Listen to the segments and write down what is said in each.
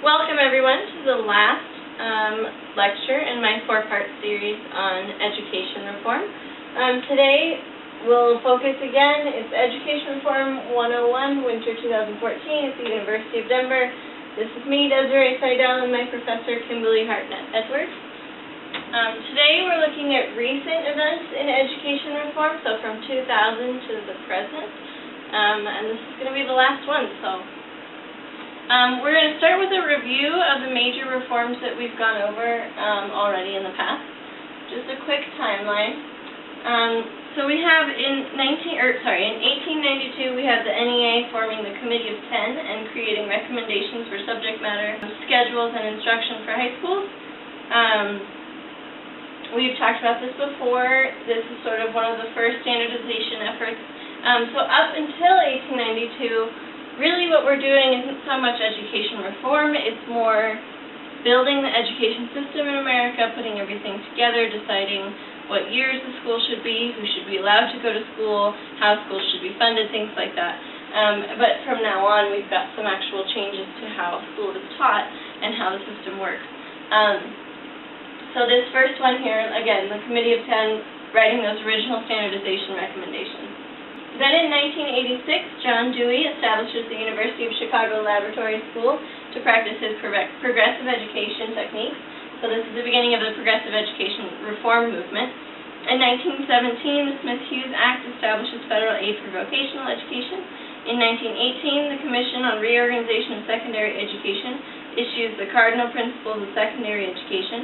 Welcome everyone to the last lecture in my four-part series on education reform. Today we'll focus again, it's Education Reform 101, Winter 2014 at the University of Denver. This is me, Desiree Seidel, and my professor, Kimberly Hartnett-Edwards. Today we're looking at recent events in education reform, so from 2000 to the present, and this is going to be the last one. We're going to start with a review of the major reforms that we've gone over already in the past. Just a quick timeline. So we have in 1892 we have the NEA forming the Committee of 10 and creating recommendations for subject matter, schedules, and instruction for high schools. We've talked about this before. This is sort of one of the first standardization efforts. So up until 1892, really what we're doing isn't so much education reform, it's more building the education system in America, putting everything together, deciding what years the school should be, who should be allowed to go to school, how schools should be funded, things like that. But from now on, we've got some actual changes to how school is taught and how the system works. So this first one here, again, the Committee of 10 writing those original standardization recommendations. Then in 1986, John Dewey establishes the University of Chicago Laboratory School to practice his progressive education techniques. So this is the beginning of the progressive education reform movement. In 1917, the Smith-Hughes Act establishes federal aid for vocational education. In 1918, the Commission on Reorganization of Secondary Education issues the Cardinal Principles of Secondary Education.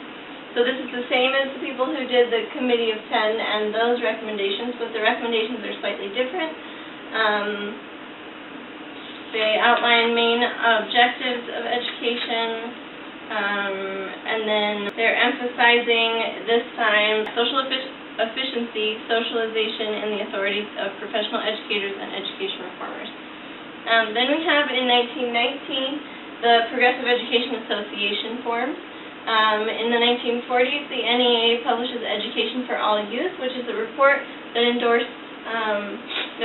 So this is the same as the people who did the Committee of 10 and those recommendations, but the recommendations are slightly different. They outline main objectives of education, and then they're emphasizing this time social efficiency, socialization, and the authority of professional educators and education reformers. Then we have in 1919 the Progressive Education Association forms. In the 1940s, the NEA publishes Education for All Youth, which is a report that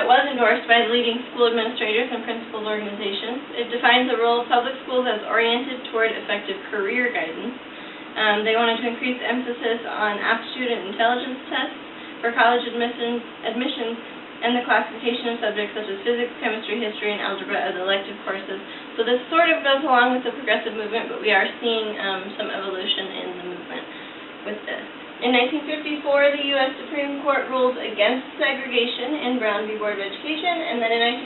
was endorsed by the leading school administrators and principals organizations. It defines the role of public schools as oriented toward effective career guidance. They wanted to increase emphasis on aptitude and intelligence tests for college admissions, and the classification of subjects such as physics, chemistry, history, and algebra as elective courses. So this sort of goes along with the progressive movement, but we are seeing some evolution in the movement with this. In 1954, the U.S. Supreme Court rules against segregation in Brown v. Board of Education, and then in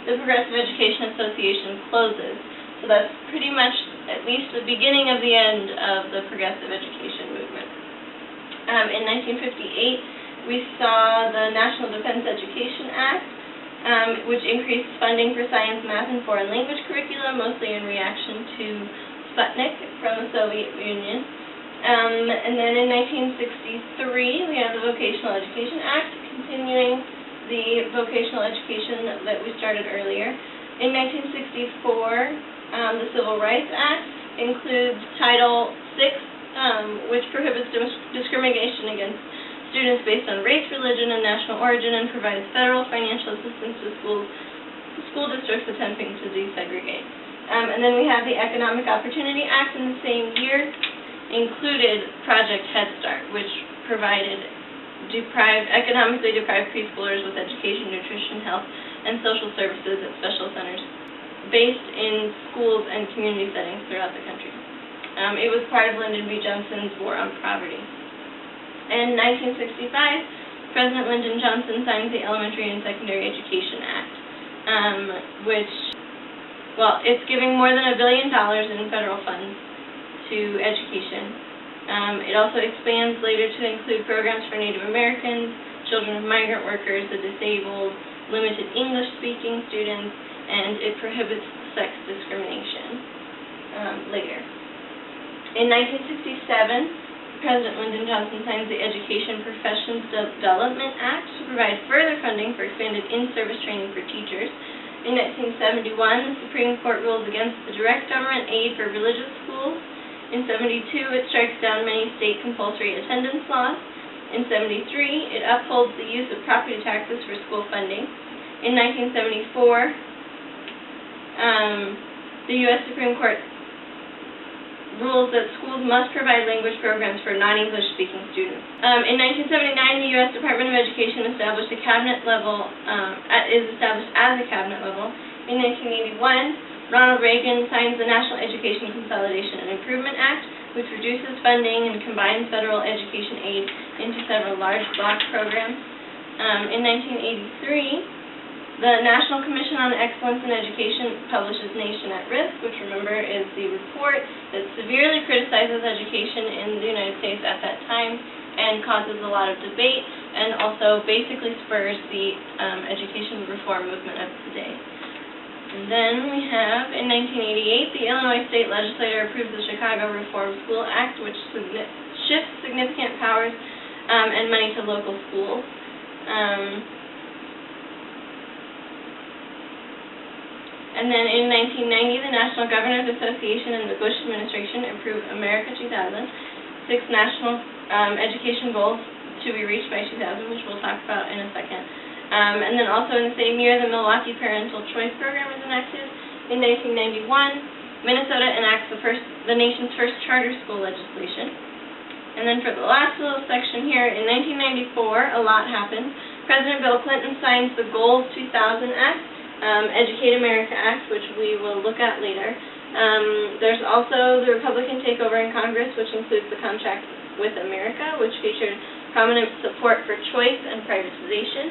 1955, the Progressive Education Association closes. So that's pretty much at least the beginning of the end of the progressive education movement. In 1958, we saw the National Defense Education Act, which increased funding for science, math, and foreign language curricula, mostly in reaction to Sputnik from the Soviet Union. And then in 1963, we have the Vocational Education Act, continuing the vocational education that we started earlier. In 1964, the Civil Rights Act includes Title VI, which prohibits discrimination against students based on race, religion, and national origin, and provides federal financial assistance to school districts attempting to desegregate. And then we have the Economic Opportunity Act in the same year, included Project Head Start, which provided economically deprived preschoolers with education, nutrition, health, and social services at special centers based in schools and community settings throughout the country. It was part of Lyndon B. Johnson's War on Poverty. In 1965, President Lyndon Johnson signed the Elementary and Secondary Education Act, which, well, it's giving more than $1 billion in federal funds to education. It also expands later to include programs for Native Americans, children of migrant workers, the disabled, limited English-speaking students, and it prohibits sex discrimination later. In 1967, President Lyndon Johnson signs the Education Professions Development Act to provide further funding for expanded in-service training for teachers. In 1971, the Supreme Court rules against the direct government aid for religious schools. In 1972, it strikes down many state compulsory attendance laws. In 1973, it upholds the use of property taxes for school funding. In 1974, the U.S. Supreme Court rules that schools must provide language programs for non-English speaking students. In 1979, the U.S. Department of Education established a cabinet level, is established as a cabinet level. In 1981, Ronald Reagan signs the National Education Consolidation and Improvement Act, which reduces funding and combines federal education aid into several large block programs. In 1983, the National Commission on Excellence in Education publishes Nation at Risk, which, remember, is the report that severely criticizes education in the United States at that time and causes a lot of debate, and also basically spurs the education reform movement of today. And then we have, in 1988, the Illinois State Legislature approves the Chicago Reform School Act, which shifts significant powers and money to local schools. And then in 1990, the National Governors Association and the Bush administration approved America 2000, 6 national education goals to be reached by 2000, which we'll talk about in a second. And then also in the same year, the Milwaukee Parental Choice Program was enacted. In 1991, Minnesota enacts the nation's first charter school legislation. And then for the last little section here, in 1994, a lot happened. President Bill Clinton signs the Goals 2000 Act, Educate America Act, which we will look at later. There's also the Republican takeover in Congress, which includes the Contract with America, which featured prominent support for choice and privatization.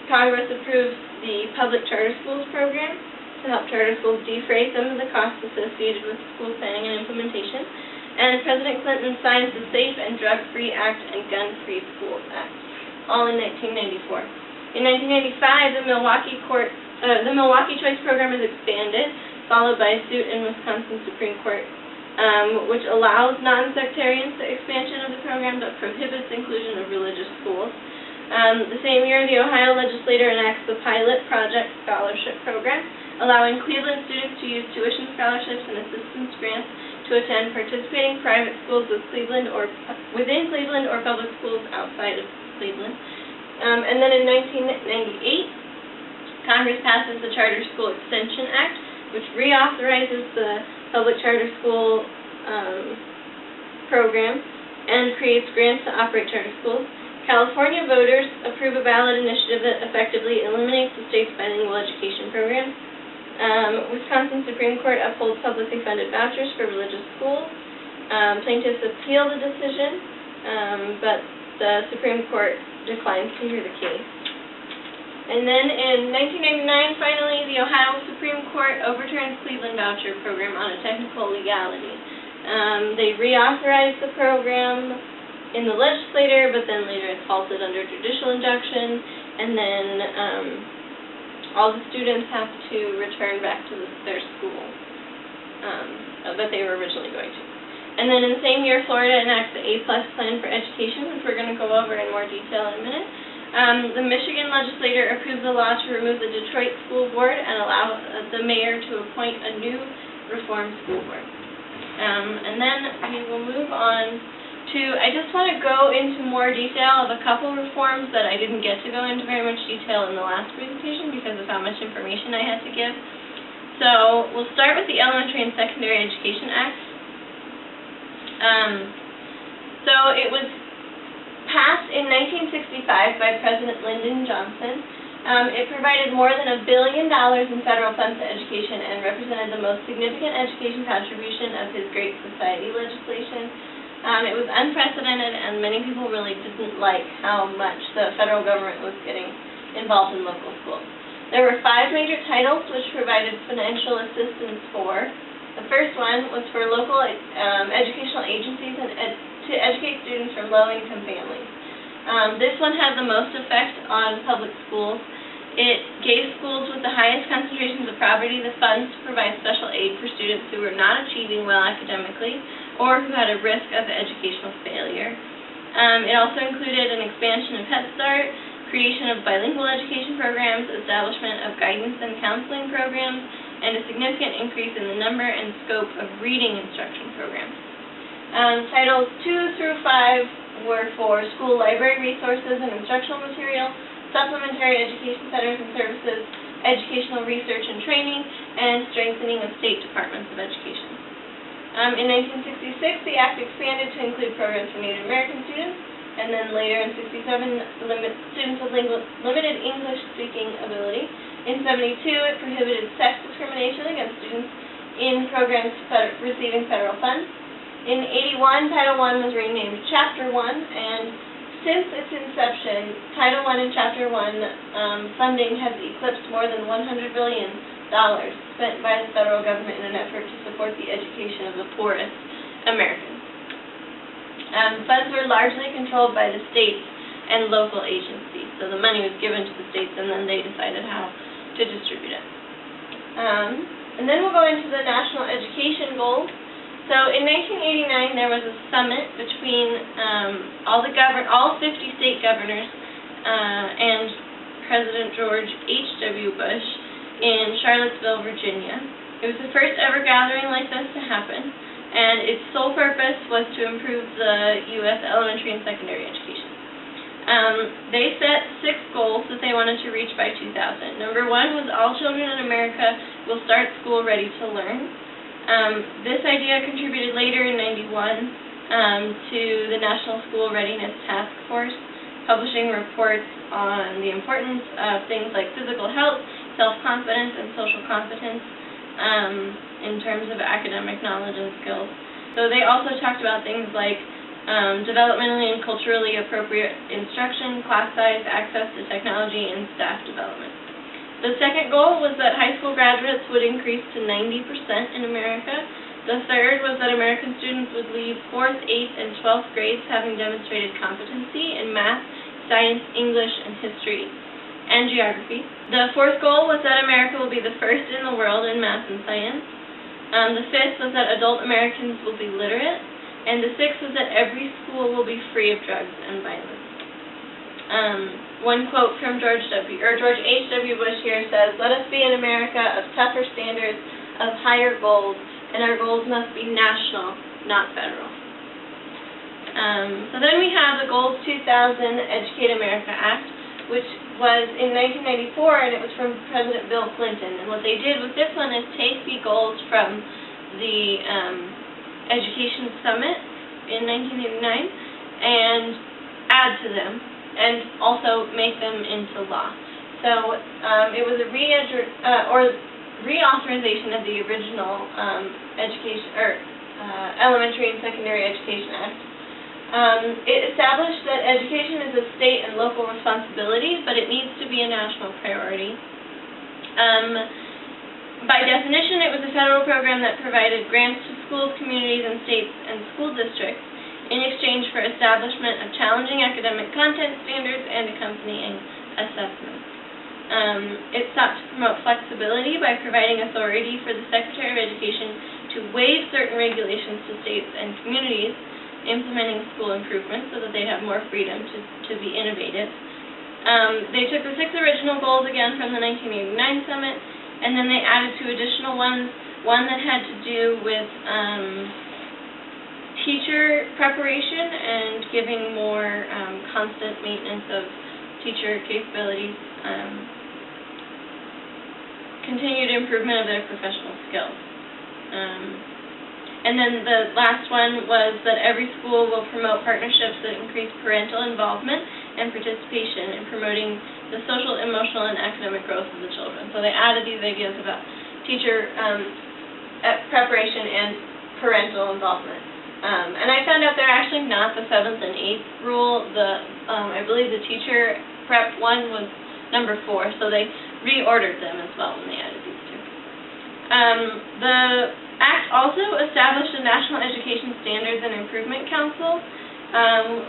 Congress approves the Public Charter Schools program to help charter schools defray some of the costs associated with school planning and implementation. And President Clinton signs the Safe and Drug-Free Act and Gun-Free Schools Act, all in 1994. In 1995, the Milwaukee Choice Program is expanded, followed by a suit in Wisconsin Supreme Court, which allows non-sectarians the expansion of the program but prohibits inclusion of religious schools. The same year, the Ohio legislature enacts the Pilot Project Scholarship Program, allowing Cleveland students to use tuition scholarships and assistance grants to attend participating private schools within Cleveland or public schools outside of Cleveland. And then in 1998, Congress passes the Charter School Extension Act, which reauthorizes the public charter school program and creates grants to operate charter schools. California voters approve a ballot initiative that effectively eliminates the state's bilingual education program. Wisconsin Supreme Court upholds publicly funded vouchers for religious schools. Plaintiffs appeal the decision, but the Supreme Court declines to hear the case. And then in 1999, finally, the Ohio Supreme Court overturns Cleveland voucher program on a technical legality. They reauthorize the program in the legislature, but then later it's halted under judicial injunction, and then all the students have to return back to their school that they were originally going to. And then in the same year, Florida enacts the A+ Plan for Education, which we're going to go over in more detail in a minute. The Michigan legislature approves a law to remove the Detroit School Board and allow the mayor to appoint a new reform school board. And then we will move on to, I just want to go into more detail of a couple reforms that I didn't get to go into very much detail in the last presentation because of how much information I had to give. So we'll start with the Elementary and Secondary Education Act. So it was passed in 1965 by President Lyndon Johnson. It provided more than $1 billion in federal funds to education and represented the most significant education contribution of his Great Society legislation. It was unprecedented, and many people really didn't like how much the federal government was getting involved in local schools. There were 5 major titles which provided financial assistance for. The first one was for local educational agencies and to educate students from low-income families. This one had the most effect on public schools. It gave schools with the highest concentrations of poverty the funds to provide special aid for students who were not achieving well academically or who had a risk of educational failure. It also included an expansion of Head Start, creation of bilingual education programs, establishment of guidance and counseling programs, and a significant increase in the number and scope of reading instruction programs. Titles 2 through 5 were for school library resources and instructional material, supplementary education centers and services, educational research and training, and strengthening of state departments of education. In 1966, the Act expanded to include programs for Native American students, and then later in 67, students with limited English-speaking ability. In 72, it prohibited sex discrimination against students in programs receiving federal funds. In 81, Title I was renamed Chapter I, and since its inception, Title I and Chapter I funding has eclipsed more than $100 billion spent by the federal government in an effort to support the education of the poorest Americans. Funds were largely controlled by the states and local agencies, so the money was given to the states and then they decided how to distribute it. And then we'll go into the national education goals. So in 1989, there was a summit between all 50 state governors and President George H.W. Bush in Charlottesville, Virginia. It was the first ever gathering like this to happen, and its sole purpose was to improve the U.S. elementary and secondary education. They set 6 goals that they wanted to reach by 2000. Number 1 was all children in America will start school ready to learn. This idea contributed later in 91 to the National School Readiness Task Force, publishing reports on the importance of things like physical health, self-confidence, and social competence in terms of academic knowledge and skills. So they also talked about things like developmentally and culturally appropriate instruction, class size, access to technology, and staff development. The second goal was that high school graduates would increase to 90% in America. The third was that American students would leave 4th, 8th, and 12th grades having demonstrated competency in math, science, English, and history, and geography. The fourth goal was that America will be the first in the world in math and science. The fifth was that adult Americans will be literate. And the sixth was that every school will be free of drugs and violence. One quote from George H.W. Bush here says, "Let us be an America of tougher standards, of higher goals, and our goals must be national, not federal." So then we have the Goals 2000 Educate America Act, which was in 1994, and it was from President Bill Clinton. And what they did with this one is take the goals from the Education Summit in 1989 and add to them, and also make them into law. So it was a reauthorization of the original Elementary and Secondary Education Act. It established that education is a state and local responsibility, but it needs to be a national priority. By definition, it was a federal program that provided grants to schools, communities, and states and school districts in exchange for establishment of challenging academic content standards and accompanying assessments. It sought to promote flexibility by providing authority for the Secretary of Education to waive certain regulations to states and communities implementing school improvements so that they'd have more freedom to be innovative. They took the 6 original goals again from the 1989 summit, and then they added 2 additional ones, one that had to do with teacher preparation and giving more constant maintenance of teacher capabilities, continued improvement of their professional skills. And then the last one was that every school will promote partnerships that increase parental involvement and participation in promoting the social, emotional, and academic growth of the children. So they added these ideas about teacher preparation and parental involvement. And I found out they're actually not the 7th and 8th rule. I believe the teacher prep one was number 4, so they reordered them as well when they added these 2. The Act also established a National Education Standards and Improvement Council,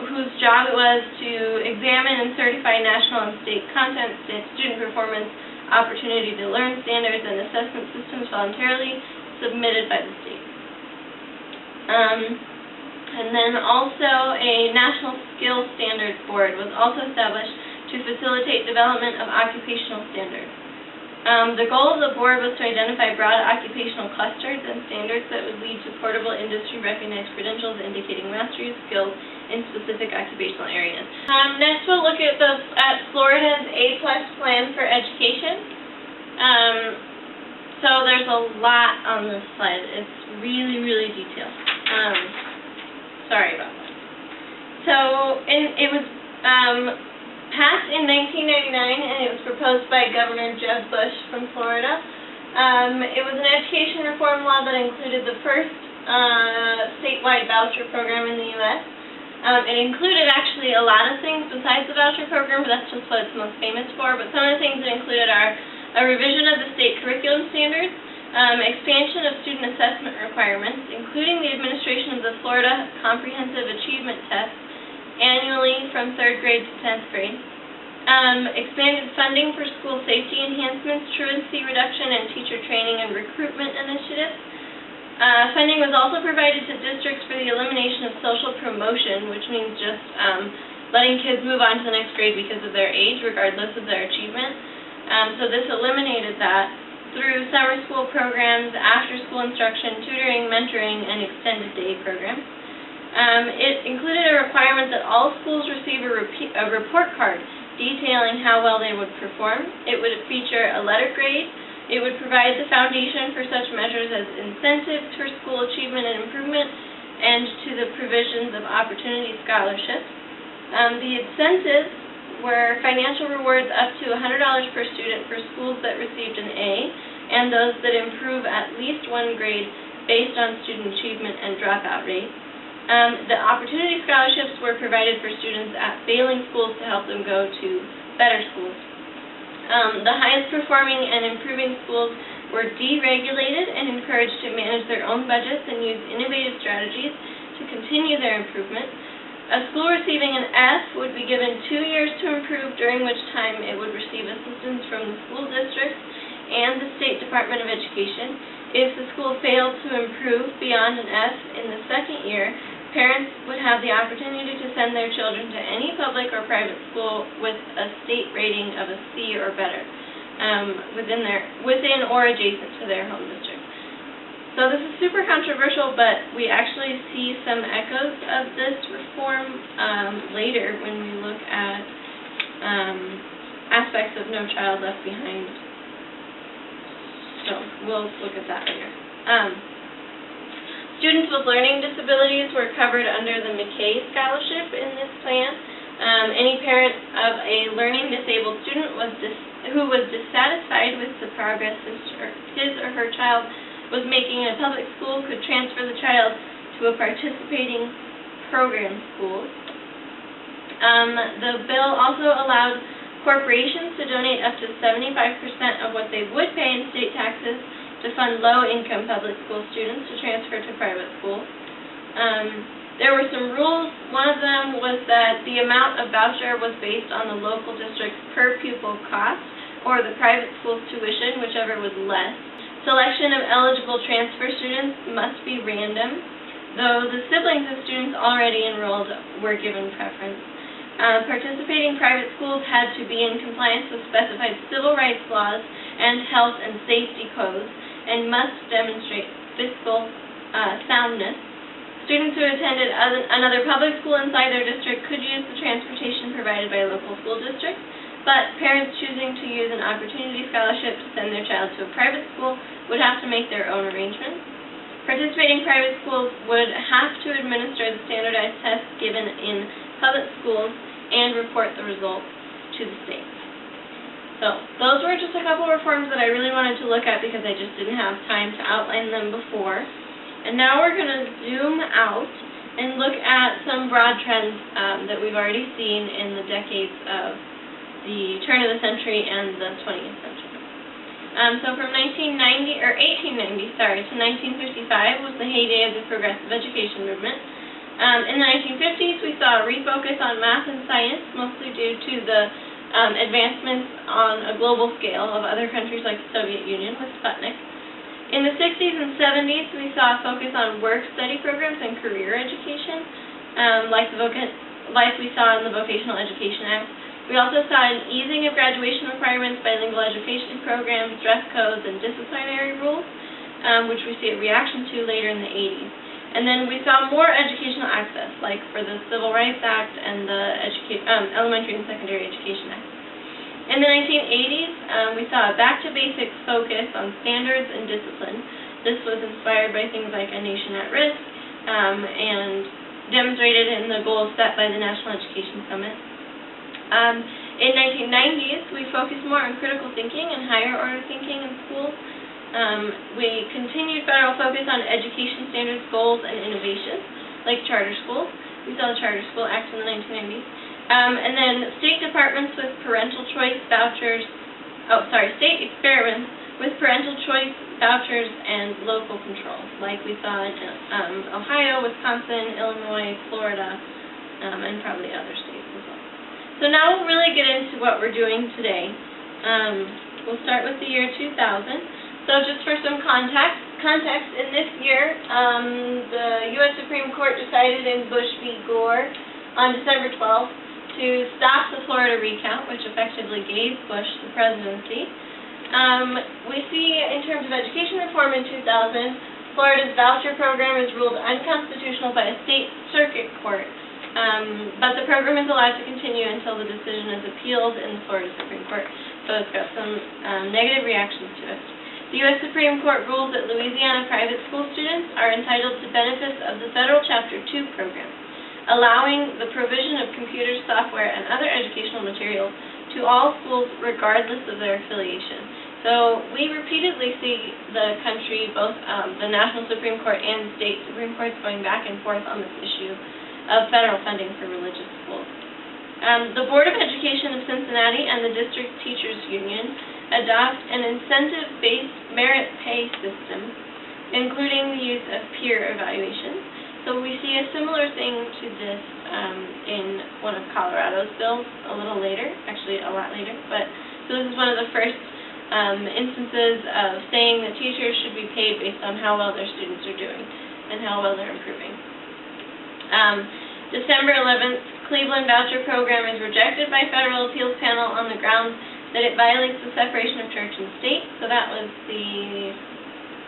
whose job it was to examine and certify national and state content, student performance, opportunity to learn standards, and assessment systems voluntarily submitted by the state. And then also a National Skills Standards Board was also established to facilitate development of occupational standards. The goal of the board was to identify broad occupational clusters and standards that would lead to portable industry-recognized credentials indicating mastery of skills in specific occupational areas. Next we'll look at Florida's A+ plan for education. So there's a lot on this slide. It's really, really detailed. Sorry about that. So, it was passed in 1999, and it was proposed by Governor Jeb Bush from Florida. It was an education reform law that included the first statewide voucher program in the U.S. It included actually a lot of things besides the voucher program, but that's just what it's most famous for. But some of the things it included are a revision of the state curriculum standards, expansion of student assessment requirements, including the administration of the Florida Comprehensive Achievement Test annually from 3rd grade to 10th grade, expanded funding for school safety enhancements, truancy reduction, and teacher training and recruitment initiatives. Funding was also provided to districts for the elimination of social promotion, which means just letting kids move on to the next grade because of their age, regardless of their achievement. So this eliminated that through summer school programs, after-school instruction, tutoring, mentoring, and extended day programs. It included a requirement that all schools receive a report card detailing how well they would perform. It would feature a letter grade. It would provide the foundation for such measures as incentives for school achievement and improvement, and to the provisions of opportunity scholarships. The incentives were financial rewards up to $100 per student for schools that received an A, and those that improve at least one grade based on student achievement and dropout rate. The opportunity scholarships were provided for students at failing schools to help them go to better schools. The highest performing and improving schools were deregulated and encouraged to manage their own budgets and use innovative strategies to continue their improvement. A school receiving an F would be given 2 years to improve, during which time it would receive assistance from the school district and the State Department of Education. If the school failed to improve beyond an F in the second year, parents would have the opportunity to send their children to any public or private school with a state rating of a C or better, within or adjacent to their home district. So this is super controversial, but we actually see some echoes of this reform later when we look at aspects of No Child Left Behind. So we'll look at that later. Students with learning disabilities were covered under the McKay Scholarship in this plan. Any parent of a learning disabled student who was dissatisfied with the progress his or her child was making in a public school could transfer the child to a participating program school. The bill also allowed corporations to donate up to 75% of what they would pay in state taxes to fund low-income public school students to transfer to private schools. There were some rules. One of them was that the amount of voucher was based on the local district's per pupil cost or the private school's tuition, whichever was less. Selection of eligible transfer students must be random, though the siblings of students already enrolled were given preference. Participating private schools had to be in compliance with specified civil rights laws and health and safety codes, and must demonstrate fiscal soundness. Students who attended another public school inside their district could use the transportation provided by local school districts, but parents choosing to use an opportunity scholarship to send their child to a private school would have to make their own arrangements. Participating private schools would have to administer the standardized tests given in public schools and report the results to the state. So those were just a couple reforms that I really wanted to look at because I just didn't have time to outline them before. And now we're going to zoom out and look at some broad trends that we've already seen in the decades of the turn of the century and the 20th century. So from 1890 to 1955 was the heyday of the progressive education movement. In the 1950s, we saw a refocus on math and science, mostly due to the advancements on a global scale of other countries like the Soviet Union with Sputnik. In the 60s and 70s, we saw a focus on work-study programs and career education, like we saw in the Vocational Education Act. We also saw an easing of graduation requirements, bilingual education programs, dress codes, and disciplinary rules, which we see a reaction to later in the 80s. And then we saw more educational access, like for the Civil Rights Act and the Elementary and Secondary Education Act. In the 1980s, we saw a back-to-basics focus on standards and discipline. This was inspired by things like A Nation at Risk and demonstrated in the goals set by the National Education Summit. In 1990s, we focused more on critical thinking and higher-order thinking in schools. We continued federal focus on education standards, goals, and innovations, like charter schools. We saw the Charter School Act in the 1990s. And then state departments with parental choice vouchers, state experiments with parental choice vouchers and local control, like we saw in Ohio, Wisconsin, Illinois, Florida, and probably other states as well. So now we'll really get into what we're doing today. We'll start with the year 2000. So just for some context, in this year, the U.S. Supreme Court decided in Bush v. Gore on December 12th to stop the Florida recount, which effectively gave Bush the presidency. We see, in terms of education reform in 2000, Florida's voucher program is ruled unconstitutional by a state circuit court, but the program is allowed to continue until the decision is appealed in the Florida Supreme Court, so it's got some negative reactions to it. The U.S. Supreme Court ruled that Louisiana private school students are entitled to benefits of the federal Chapter 2 program, allowing the provision of computers, software, and other educational materials to all schools regardless of their affiliation. So we repeatedly see the country, both the National Supreme Court and state Supreme Courts, going back and forth on this issue of federal funding for religious schools. The Board of Education of Cincinnati and the District Teachers Union adopt an incentive-based merit pay system, including the use of peer evaluations. So we see a similar thing to this in one of Colorado's bills a little later, actually a lot later, so this is one of the first instances of saying that teachers should be paid based on how well their students are doing and how well they're improving. December 11th, Cleveland voucher program is rejected by federal appeals panel on the grounds that it violates the separation of church and state. So that was it's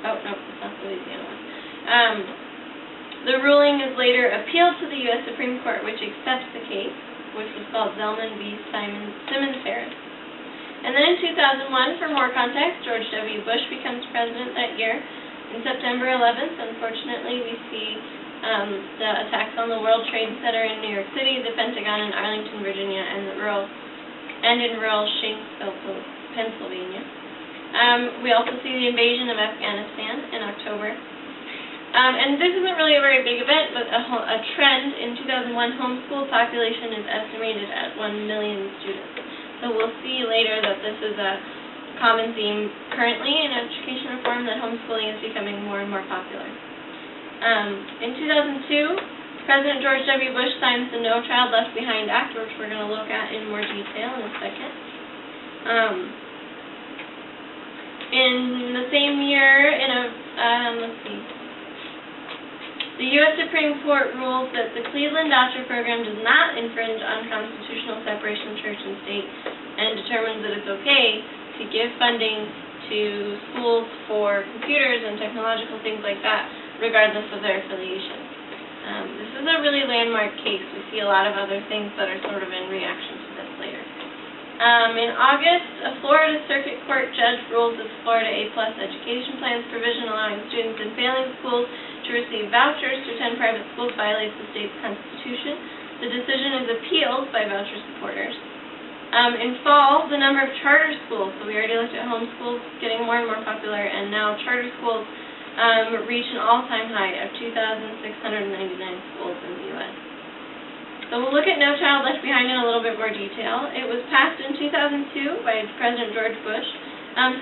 not the Louisiana one. The ruling is later appealed to the U.S. Supreme Court, which accepts the case, which was called Zelman v. Simmons-Harris. And then in 2001, for more context, George W. Bush becomes president that year. In September 11th, unfortunately, we see the attacks on the World Trade Center in New York City, the Pentagon in Arlington, Virginia, and in rural Shanksville, Pennsylvania. We also see the invasion of Afghanistan in October. And this isn't really a very big event, but a trend. In 2001, homeschool population is estimated at 1 million students. So we'll see later that this is a common theme currently in education reform, that homeschooling is becoming more and more popular. In 2002, President George W. Bush signs the No Child Left Behind Act, which we're going to look at in more detail in a second. In the same year, the U.S. Supreme Court rules that the Cleveland voucher program does not infringe on constitutional separation of church and state, and determines that it's okay to give funding to schools for computers and technological things like that, regardless of their affiliation. This is a really landmark case. We see a lot of other things that are sort of in reaction to this later. In August, a Florida Circuit Court judge rules that Florida A+ education plan's provision allowing students in failing schools to receive vouchers to attend private schools violates the state's constitution. The decision is appealed by voucher supporters. In fall, the number of charter schools, so we already looked at homeschools getting more and more popular, and now charter schools reach an all-time high of 2,699 schools in the U.S. So we'll look at No Child Left Behind in a little bit more detail. It was passed in 2002 by President George Bush.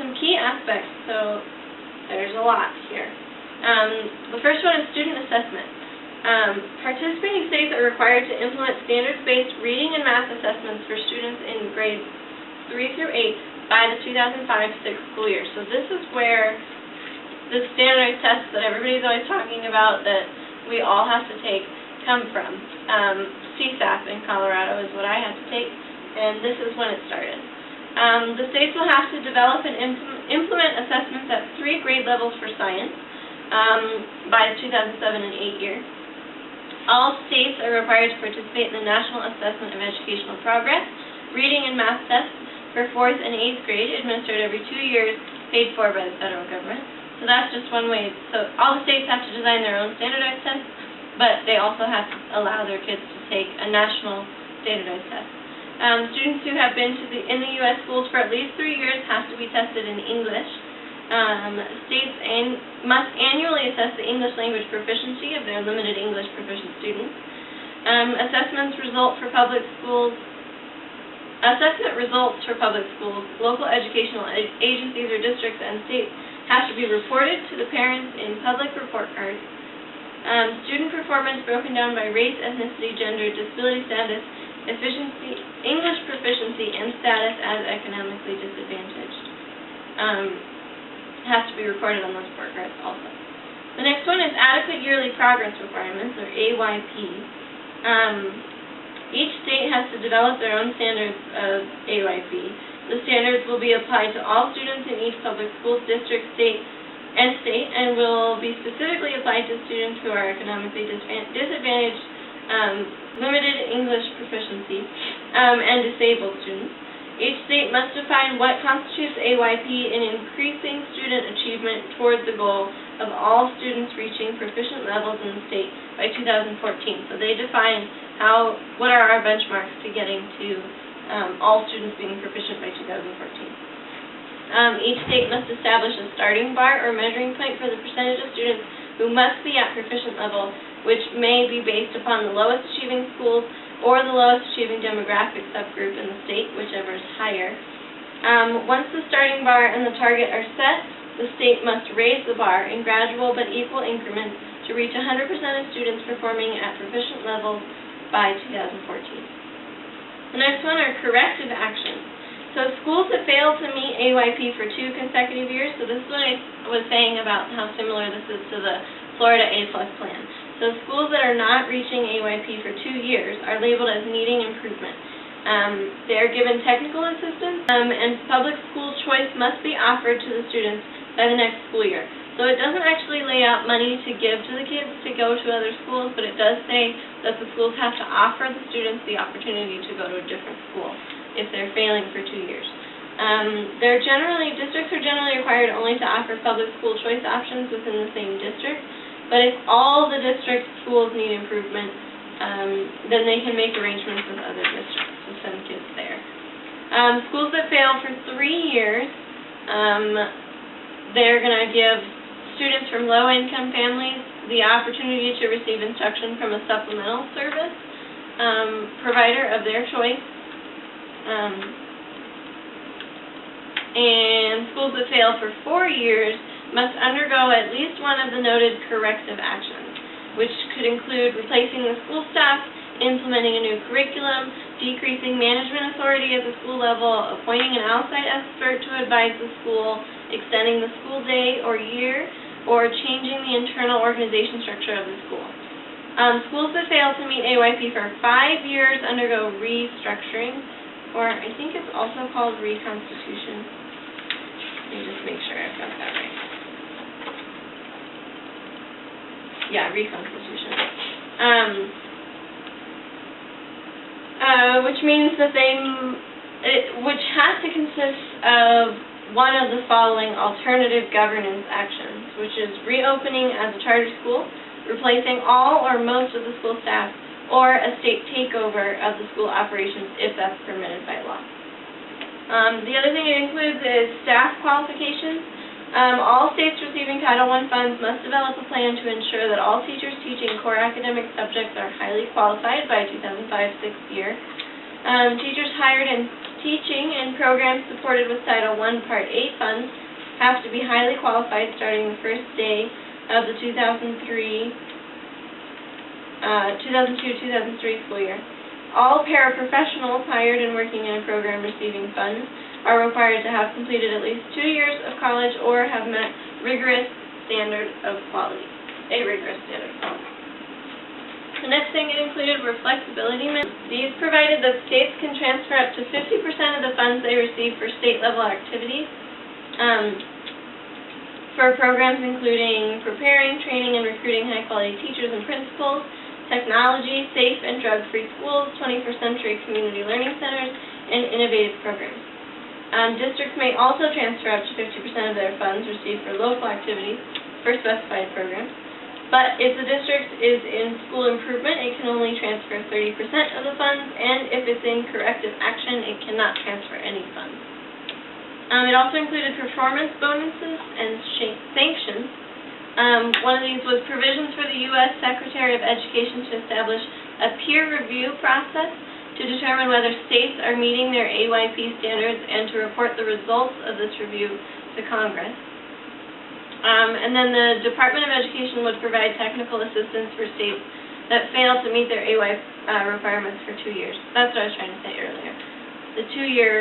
Some key aspects, so there's a lot here. The first one is student assessment. Participating states are required to implement standards-based reading and math assessments for students in grades 3 through 8 by the 2005-06 school year. So this is where the standardized tests that everybody's always talking about that we all have to take come from. CSAP in Colorado is what I had to take, and this is when it started. The states will have to develop and implement assessments at 3 grade levels for science by the 2007 and 8 year. All states are required to participate in the National Assessment of Educational Progress, reading and math tests for 4th and 8th grade, administered every 2 years, paid for by the federal government. So that's just one way. So all the states have to design their own standardized tests, but they also have to allow their kids to take a national standardized test. Students who have been in the U.S. schools for at least 3 years have to be tested in English. States must annually assess the English language proficiency of their limited English proficient students. Assessment results for public schools, local educational agencies or districts and states have to be reported to the parents in public report cards. Student performance broken down by race, ethnicity, gender, disability status, efficiency, English proficiency, and status as economically disadvantaged has to be recorded on those report cards also. The next one is adequate yearly progress requirements, or AYP. Each state has to develop their own standards of AYP. The standards will be applied to all students in each public school district, state, and will be specifically applied to students who are economically disadvantaged, limited English proficiency, and disabled students. Each state must define what constitutes AYP in increasing student achievement toward the goal of all students reaching proficient levels in the state by 2014. So they define what are our benchmarks to getting to all students being proficient by 2014. Each state must establish a starting bar or measuring point for the percentage of students who must be at proficient level, which may be based upon the lowest achieving schools or the lowest achieving demographic subgroup in the state, whichever is higher. Once the starting bar and the target are set, the state must raise the bar in gradual but equal increments to reach 100% of students performing at proficient levels by 2014. The next one are corrective actions. So schools that fail to meet AYP for 2 consecutive years, so this is what I was saying about how similar this is to the Florida A+ plan. So schools that are not reaching AYP for 2 years are labeled as needing improvement. They are given technical assistance, and public school choice must be offered to the students by the next school year. So it doesn't actually lay out money to give to the kids to go to other schools, but it does say that the schools have to offer the students the opportunity to go to a different school if they're failing for 2 years. Districts are generally required only to offer public school choice options within the same district, but if all the district schools need improvement, then they can make arrangements with other districts to send kids there. Schools that fail for 3 years, they're going to give students from low-income families the opportunity to receive instruction from a supplemental service provider of their choice. And schools that fail for 4 years must undergo at least one of the noted corrective actions, which could include replacing the school staff, implementing a new curriculum, decreasing management authority at the school level, appointing an outside expert to advise the school, extending the school day or year, or changing the internal organization structure of the school. Schools that fail to meet AYP for 5 years undergo restructuring, or I think it's also called reconstitution. Let me just make sure I've got that right. Yeah, reconstitution. Which means that which has to consist of one of the following alternative governance actions, which is reopening as a charter school, replacing all or most of the school staff, or a state takeover of the school operations if that's permitted by law. The other thing it includes is staff qualifications. All states receiving Title I funds must develop a plan to ensure that all teachers teaching core academic subjects are highly qualified by 2005-06 year. Teachers hired in teaching in programs supported with Title I Part 8 funds have to be highly qualified starting the first day of the 2002-2003 school year. All paraprofessionals hired and working in a program receiving funds are required to have completed at least 2 years of college or have met rigorous standard of quality. The next thing it included were flexibility minimums. These provided that states can transfer up to 50% of the funds they receive for state-level activities for programs including preparing, training, and recruiting high-quality teachers and principals, technology, safe and drug-free schools, 21st century community learning centers, and innovative programs. Districts may also transfer up to 50% of their funds received for local activities for specified programs. But if the district is in school improvement, it can only transfer 30% of the funds, and if it's in corrective action, it cannot transfer any funds. It also included performance bonuses and sanctions. One of these was provisions for the U.S. Secretary of Education to establish a peer review process to determine whether states are meeting their AYP standards and to report the results of this review to Congress. And then the Department of Education would provide technical assistance for states that fail to meet their AYP requirements for 2 years. That's what I was trying to say earlier. The 2-year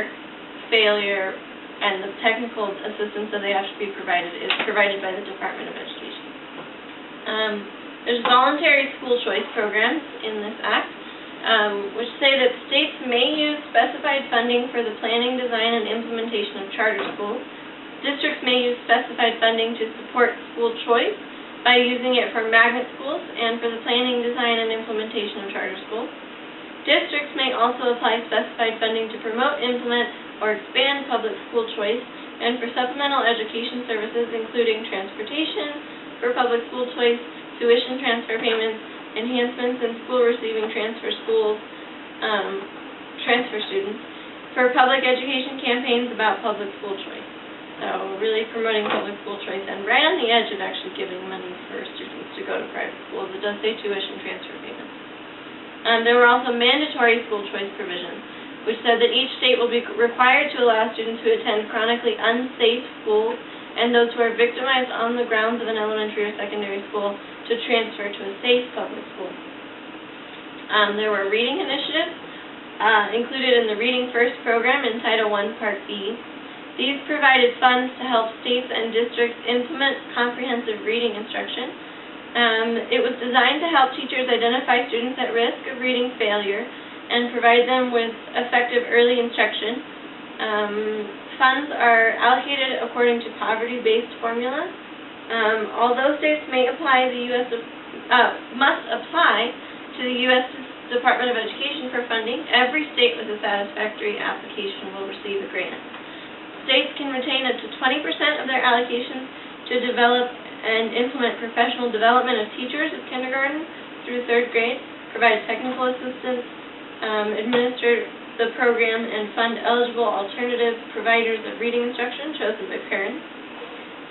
failure and the technical assistance that they have to be provided is provided by the Department of Education. There's voluntary school choice programs in this act, which say that states may use specified funding for the planning, design, and implementation of charter schools. Districts may use specified funding to support school choice by using it for magnet schools and for the planning, design, and implementation of charter schools. Districts may also apply specified funding to promote, implement, or expand public school choice and for supplemental education services, including transportation for public school choice, tuition transfer payments, enhancements in school receiving transfer students, for public education campaigns about public school choice. So really promoting public school choice and right on the edge of actually giving money for students to go to private schools. It does say tuition transfer payments. There were also mandatory school choice provisions, which said that each state will be required to allow students who attend chronically unsafe schools and those who are victimized on the grounds of an elementary or secondary school to transfer to a safe public school. There were reading initiatives included in the Reading First program in Title I, Part B. These provided funds to help states and districts implement comprehensive reading instruction. It was designed to help teachers identify students at risk of reading failure and provide them with effective early instruction. Funds are allocated according to poverty-based formula. Although states may apply must apply to the U.S. Department of Education for funding, every state with a satisfactory application will receive a grant. States can retain up to 20% of their allocations to develop and implement professional development of teachers of kindergarten through 3rd grade, provide technical assistance, administer the program, and fund eligible alternative providers of reading instruction chosen by parents.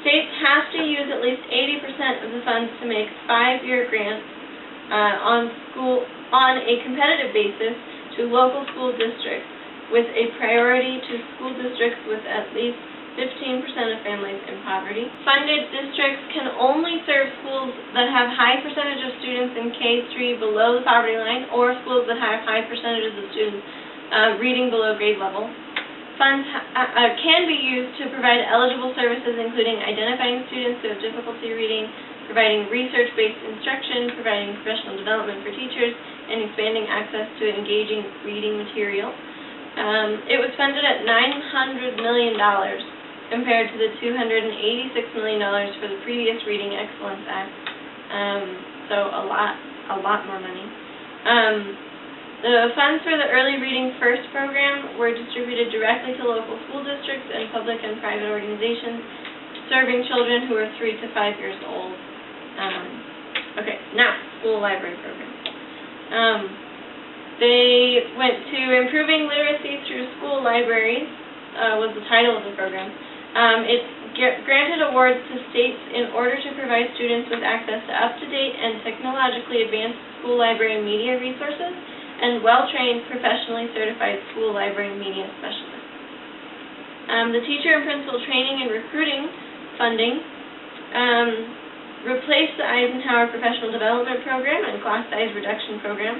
States have to use at least 80% of the funds to make 5-year grants on a competitive basis to local school districts, with a priority to school districts with at least 15% of families in poverty. Funded districts can only serve schools that have high percentage of students in K-3 below the poverty line or schools that have high percentages of students reading below grade level. Funds can be used to provide eligible services, including identifying students who have difficulty reading, providing research-based instruction, providing professional development for teachers, and expanding access to engaging reading material. It was funded at $900 million compared to the $286 million for the previous Reading Excellence Act. So a lot more money. The funds for the Early Reading First program were distributed directly to local school districts and public and private organizations serving children who are 3 to 5 years old. Okay, now school library program. They went to Improving Literacy Through School Libraries, was the title of the program. It granted awards to states in order to provide students with access to up-to-date and technologically advanced school library media resources and well-trained, professionally certified school library media specialists. The teacher and principal training and recruiting funding replaced the Eisenhower Professional Development Program and Class Size Reduction Program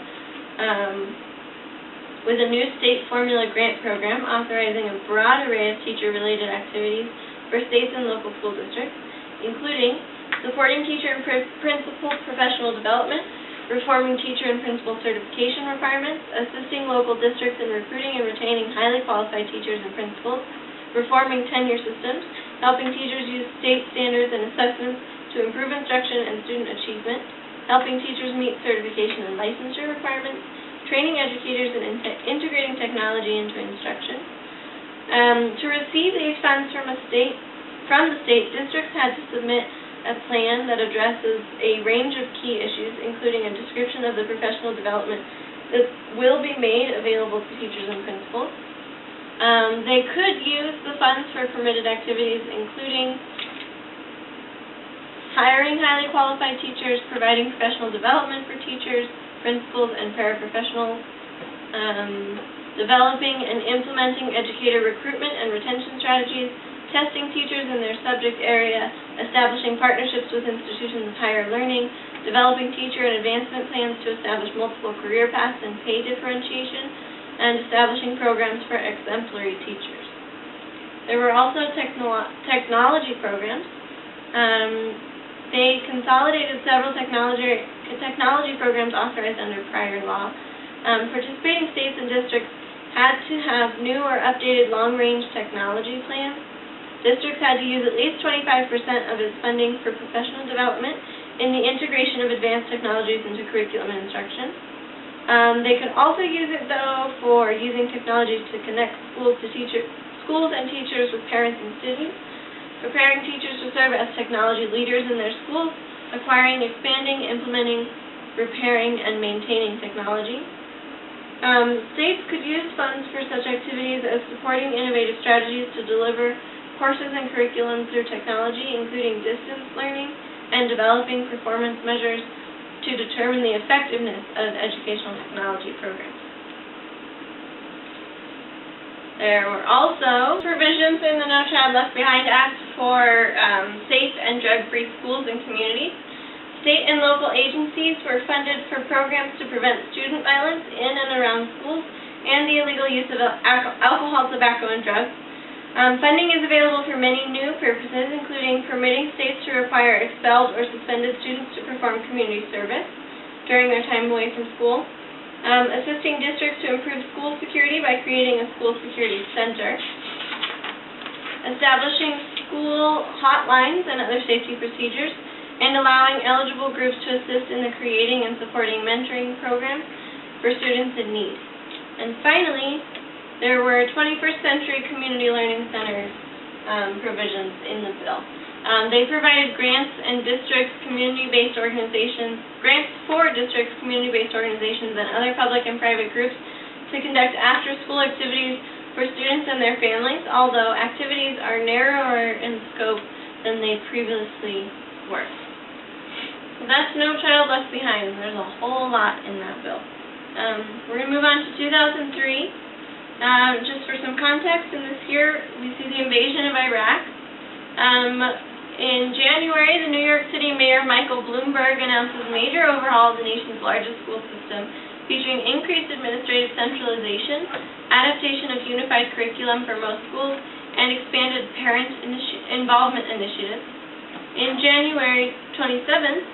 with a new state formula grant program authorizing a broad array of teacher-related activities for states and local school districts, including supporting teacher and principal professional development, reforming teacher and principal certification requirements, assisting local districts in recruiting and retaining highly qualified teachers and principals, reforming tenure systems, helping teachers use state standards and assessments to improve instruction and student achievement, helping teachers meet certification and licensure requirements, training educators, and integrating technology into instruction. To receive these funds from the state, districts had to submit a plan that addresses a range of key issues, including a description of the professional development that will be made available to teachers and principals. They could use the funds for permitted activities, including hiring highly qualified teachers, providing professional development for teachers, principals, and paraprofessionals, developing and implementing educator recruitment and retention strategies, testing teachers in their subject area, establishing partnerships with institutions of higher learning, developing teacher and advancement plans to establish multiple career paths and pay differentiation, and establishing programs for exemplary teachers. There were also technology programs. They consolidated several technology programs authorized under prior law. Participating states and districts had to have new or updated long-range technology plans. Districts had to use at least 25% of its funding for professional development in the integration of advanced technologies into curriculum and instruction. They could also use it, though, for using technology to connect schools and teachers with parents and students, preparing teachers to serve as technology leaders in their schools, acquiring, expanding, implementing, repairing, and maintaining technology. States could use funds for such activities as supporting innovative strategies to deliver courses and curriculum through technology, including distance learning, and developing performance measures to determine the effectiveness of educational technology programs. There were also provisions in the No Child Left Behind Act for safe and drug-free schools and communities. State and local agencies were funded for programs to prevent student violence in and around schools and the illegal use of alcohol, tobacco, and drugs. Funding is available for many new purposes, including permitting states to require expelled or suspended students to perform community service during their time away from school, assisting districts to improve school security by creating a school security center, establishing school hotlines and other safety procedures, and allowing eligible groups to assist in the creating and supporting mentoring programs for students in need. And finally, there were 21st century community learning centers provisions in the bill. They provided grants for districts, community-based organizations, and other public and private groups to conduct after-school activities for students and their families, although activities are narrower in scope than they previously were. So that's No Child Left Behind. There's a whole lot in that bill. We're going to move on to 2003. Just for some context, in this year we see the invasion of Iraq. In January, the New York City Mayor Michael Bloomberg announces major overhaul of the nation's largest school system, featuring increased administrative centralization, adaptation of unified curriculum for most schools, and expanded parent involvement initiatives. In January 27th,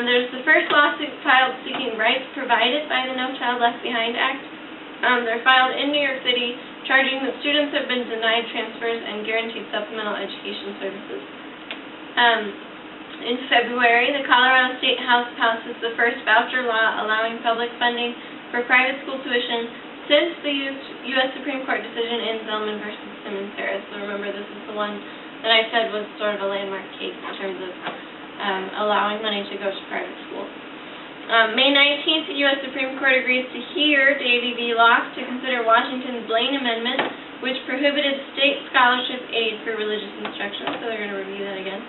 there's the first lawsuit filed seeking rights provided by the No Child Left Behind Act. They're filed in New York City, charging that students have been denied transfers and guaranteed supplemental education services. In February, the Colorado State House passes the first voucher law allowing public funding for private school tuition since the U.S. Supreme Court decision in Zelman v. Simmons-Harris. So remember, this is the one that I said was sort of a landmark case in terms of allowing money to go to private schools. May 19th, the U.S. Supreme Court agrees to hear Davey v. Locke to consider Washington's Blaine Amendment, which prohibited state scholarship aid for religious instruction, so they're going to review that again.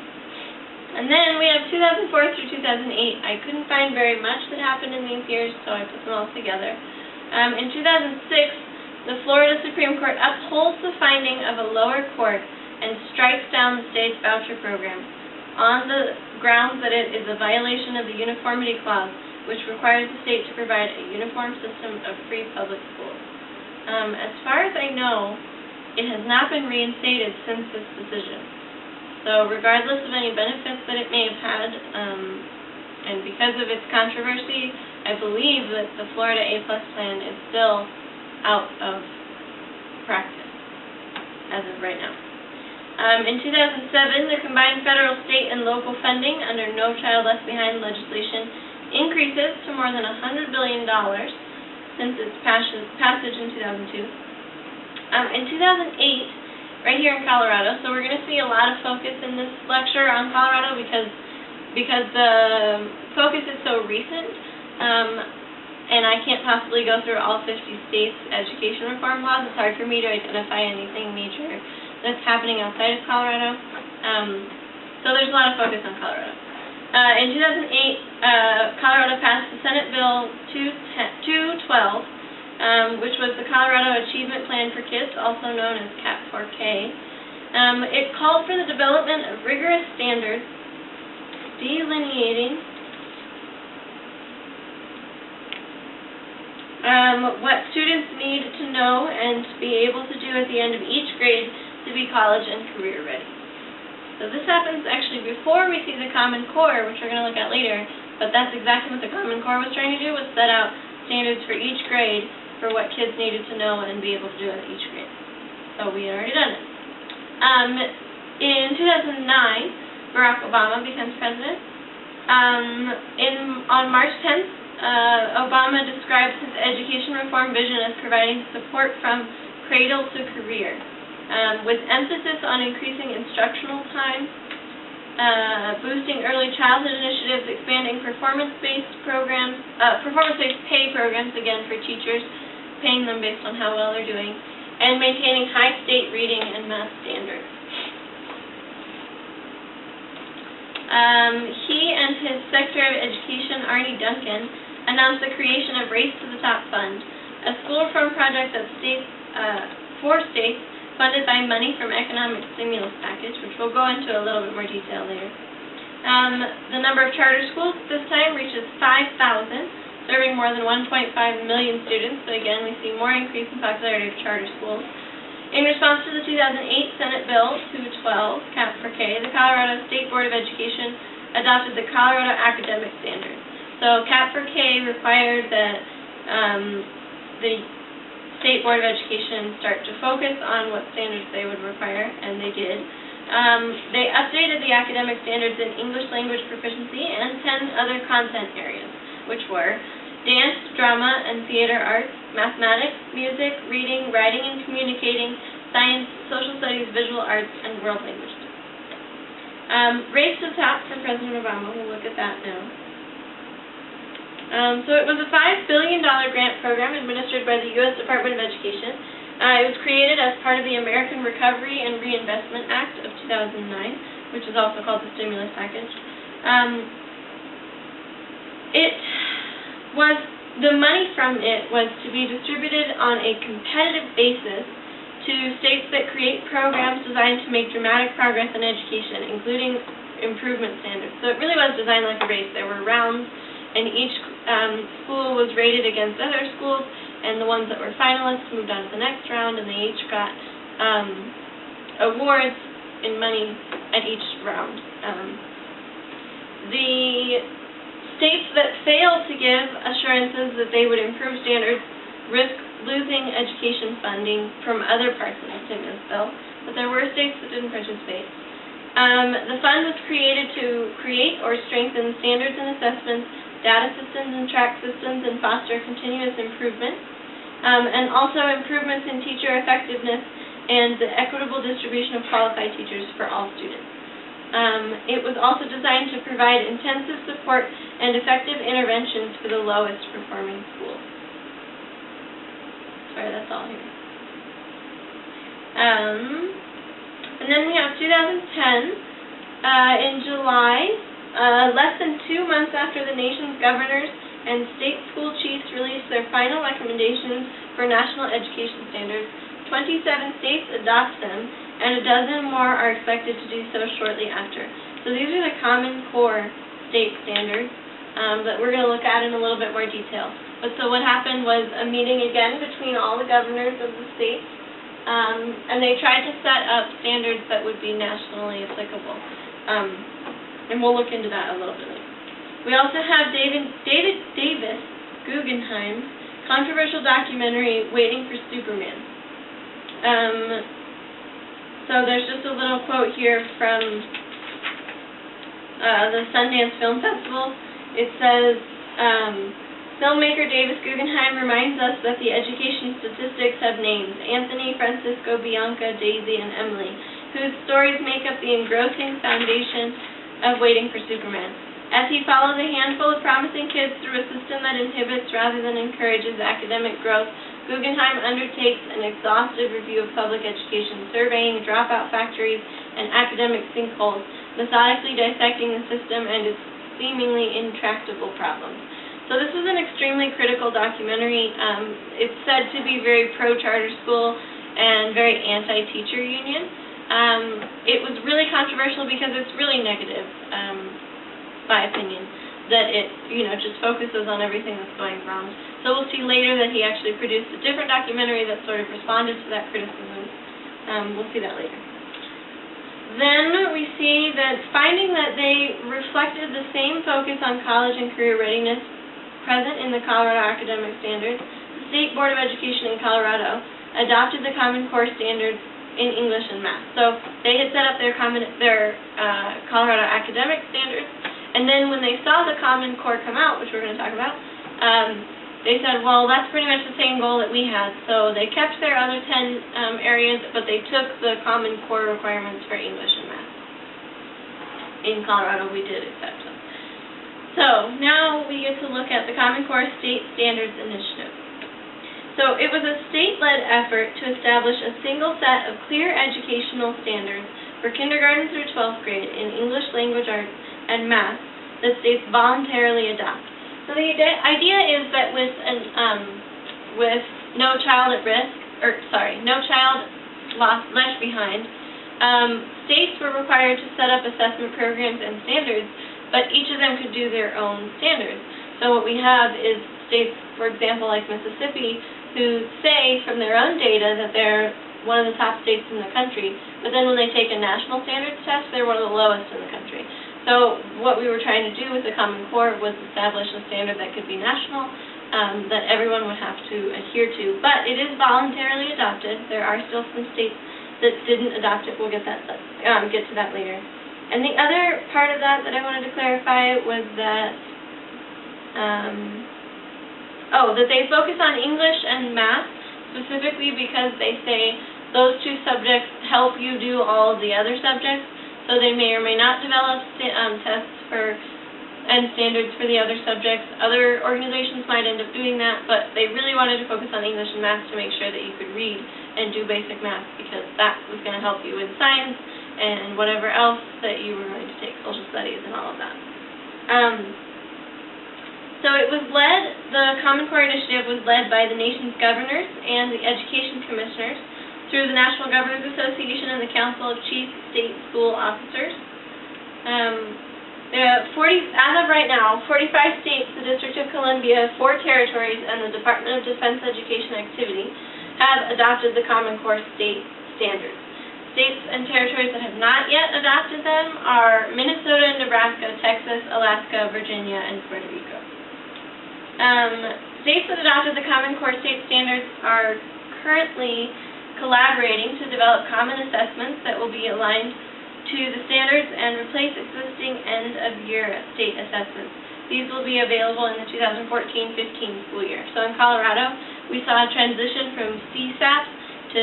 And then we have 2004 through 2008. I couldn't find very much that happened in these years, so I put them all together. In 2006, the Florida Supreme Court upholds the finding of a lower court and strikes down the state's voucher program on the grounds that it is a violation of the Uniformity Clause, which requires the state to provide a uniform system of free public schools. As far as I know, it has not been reinstated since this decision. So regardless of any benefits that it may have had, and because of its controversy, I believe that the Florida A+ plan is still out of practice as of right now. In 2007, the combined federal, state, and local funding under No Child Left Behind legislation increases to more than $100 billion since its passage in 2002. In 2008, right here in Colorado, so we're going to see a lot of focus in this lecture on Colorado because the focus is so recent, and I can't possibly go through all 50 states' education reform laws. It's hard for me to identify anything major that's happening outside of Colorado. So there's a lot of focus on Colorado. In 2008, Colorado passed the Senate Bill 212, which was the Colorado Achievement Plan for Kids, also known as CAP4K. It called for the development of rigorous standards delineating what students need to know and be able to do at the end of each grade to be college and career ready. So this happens actually before we see the Common Core, which we're going to look at later, but that's exactly what the Common Core was trying to do, was set out standards for each grade for what kids needed to know and be able to do at each grade. So we had already done it. In 2009, Barack Obama becomes president. On March 10th, Obama describes his education reform vision as providing support from cradle to career, with emphasis on increasing instructional time, boosting early childhood initiatives, expanding performance-based pay programs, again for teachers, paying them based on how well they're doing, and maintaining high state reading and math standards. He and his Secretary of Education, Arne Duncan, announced the creation of Race to the Top Fund, a school reform project that for states funded by money from economic stimulus package, which we'll go into a little bit more detail later. The number of charter schools this time reaches 5,000, serving more than 1.5 million students. So again, we see more increase in popularity of charter schools. In response to the 2008 Senate Bill 212, CAP4K, the Colorado State Board of Education adopted the Colorado Academic Standards. So CAP4K required that the State Board of Education start to focus on what standards they would require, and they did. They updated the academic standards in English language proficiency and 10 other content areas, which were dance, drama, and theater arts, mathematics, music, reading, writing and communicating, science, social studies, visual arts, and world languages. Race to the Top from President Obama. We'll look at that now. So it was a $5 billion grant program administered by the U.S. Department of Education. It was created as part of the American Recovery and Reinvestment Act of 2009, which is also called the Stimulus Package. The money from it was to be distributed on a competitive basis to states that create programs designed to make dramatic progress in education, including improvement standards. So it really was designed like a race. There were rounds, and each school was rated against other schools, and the ones that were finalists moved on to the next round, and they each got awards in money at each round. The states that failed to give assurances that they would improve standards risk losing education funding from other parts of the stimulus bill, but there were states that didn't participate. The fund was created to create or strengthen standards and assessments, data systems and track systems, and foster continuous improvement, and also improvements in teacher effectiveness and the equitable distribution of qualified teachers for all students. It was also designed to provide intensive support and effective interventions for the lowest performing schools. Sorry, that's all here. And then we have 2010. In July, less than 2 months after the nation's governors and state school chiefs released their final recommendations for national education standards, 27 states adopt them, and a dozen more are expected to do so shortly after. So these are the Common Core state standards that we're going to look at in a little bit more detail. But so what happened was a meeting again between all the governors of the states, and they tried to set up standards that would be nationally applicable. And we'll look into that a little bit later. We also have David Davis Guggenheim's controversial documentary, Waiting for Superman. So there's just a little quote here from the Sundance Film Festival. It says, Filmmaker Davis Guggenheim reminds us that the education statistics have names: Anthony, Francisco, Bianca, Daisy, and Emily, whose stories make up the engrossing foundation of Waiting for Superman. As he follows a handful of promising kids through a system that inhibits rather than encourages academic growth, Guggenheim undertakes an exhaustive review of public education, surveying dropout factories and academic sinkholes, methodically dissecting the system and its seemingly intractable problems. So this is an extremely critical documentary. It's said to be very pro-charter school and very anti-teacher union. It was really controversial because it's really negative, my opinion, that it just focuses on everything that's going wrong. So we'll see later that he actually produced a different documentary that sort of responded to that criticism. We'll see that later. Then we see that finding that they reflected the same focus on college and career readiness present in the Colorado Academic Standards, the State Board of Education in Colorado adopted the Common Core standards in English and math. So they had set up their Colorado Academic Standards, and then when they saw the Common Core come out, which we're going to talk about, they said, well, that's pretty much the same goal that we had. So they kept their other 10 areas, but they took the Common Core requirements for English and math. In Colorado, we did accept them. So now we get to look at the Common Core State Standards Initiative. So it was a state-led effort to establish a single set of clear educational standards for kindergarten through 12th grade in English language arts and math that states voluntarily adopt. So the idea is that with no child left behind, states were required to set up assessment programs and standards, but each of them could do their own standards. So what we have is states, for example, like Mississippi, who say from their own data that they're one of the top states in the country, but then when they take a national standards test, they're one of the lowest in the country. So what we were trying to do with the Common Core was establish a standard that could be national, that everyone would have to adhere to. But it is voluntarily adopted. There are still some states that didn't adopt it. We'll get to that later. And the other part of that I wanted to clarify was that that they focus on English and math specifically because they say those two subjects help you do all of the other subjects. So they may or may not develop tests and standards for the other subjects. Other organizations might end up doing that, but they really wanted to focus on English and math to make sure that you could read and do basic math, because that was going to help you in science and whatever else that you were going to take, social studies and all of that. So it was the Common Core Initiative was led by the nation's governors and the education commissioners through the National Governors Association and the Council of Chief State School Officers. As of right now, 45 states, the District of Columbia, 4 territories, and the Department of Defense Education Activity have adopted the Common Core state standards. States and territories that have not yet adopted them are Minnesota, Nebraska, Texas, Alaska, Virginia, and Puerto Rico. States that adopted the Common Core state standards are currently collaborating to develop common assessments that will be aligned to the standards and replace existing end-of-year state assessments. These will be available in the 2014-15 school year. So in Colorado, we saw a transition from CSAPs to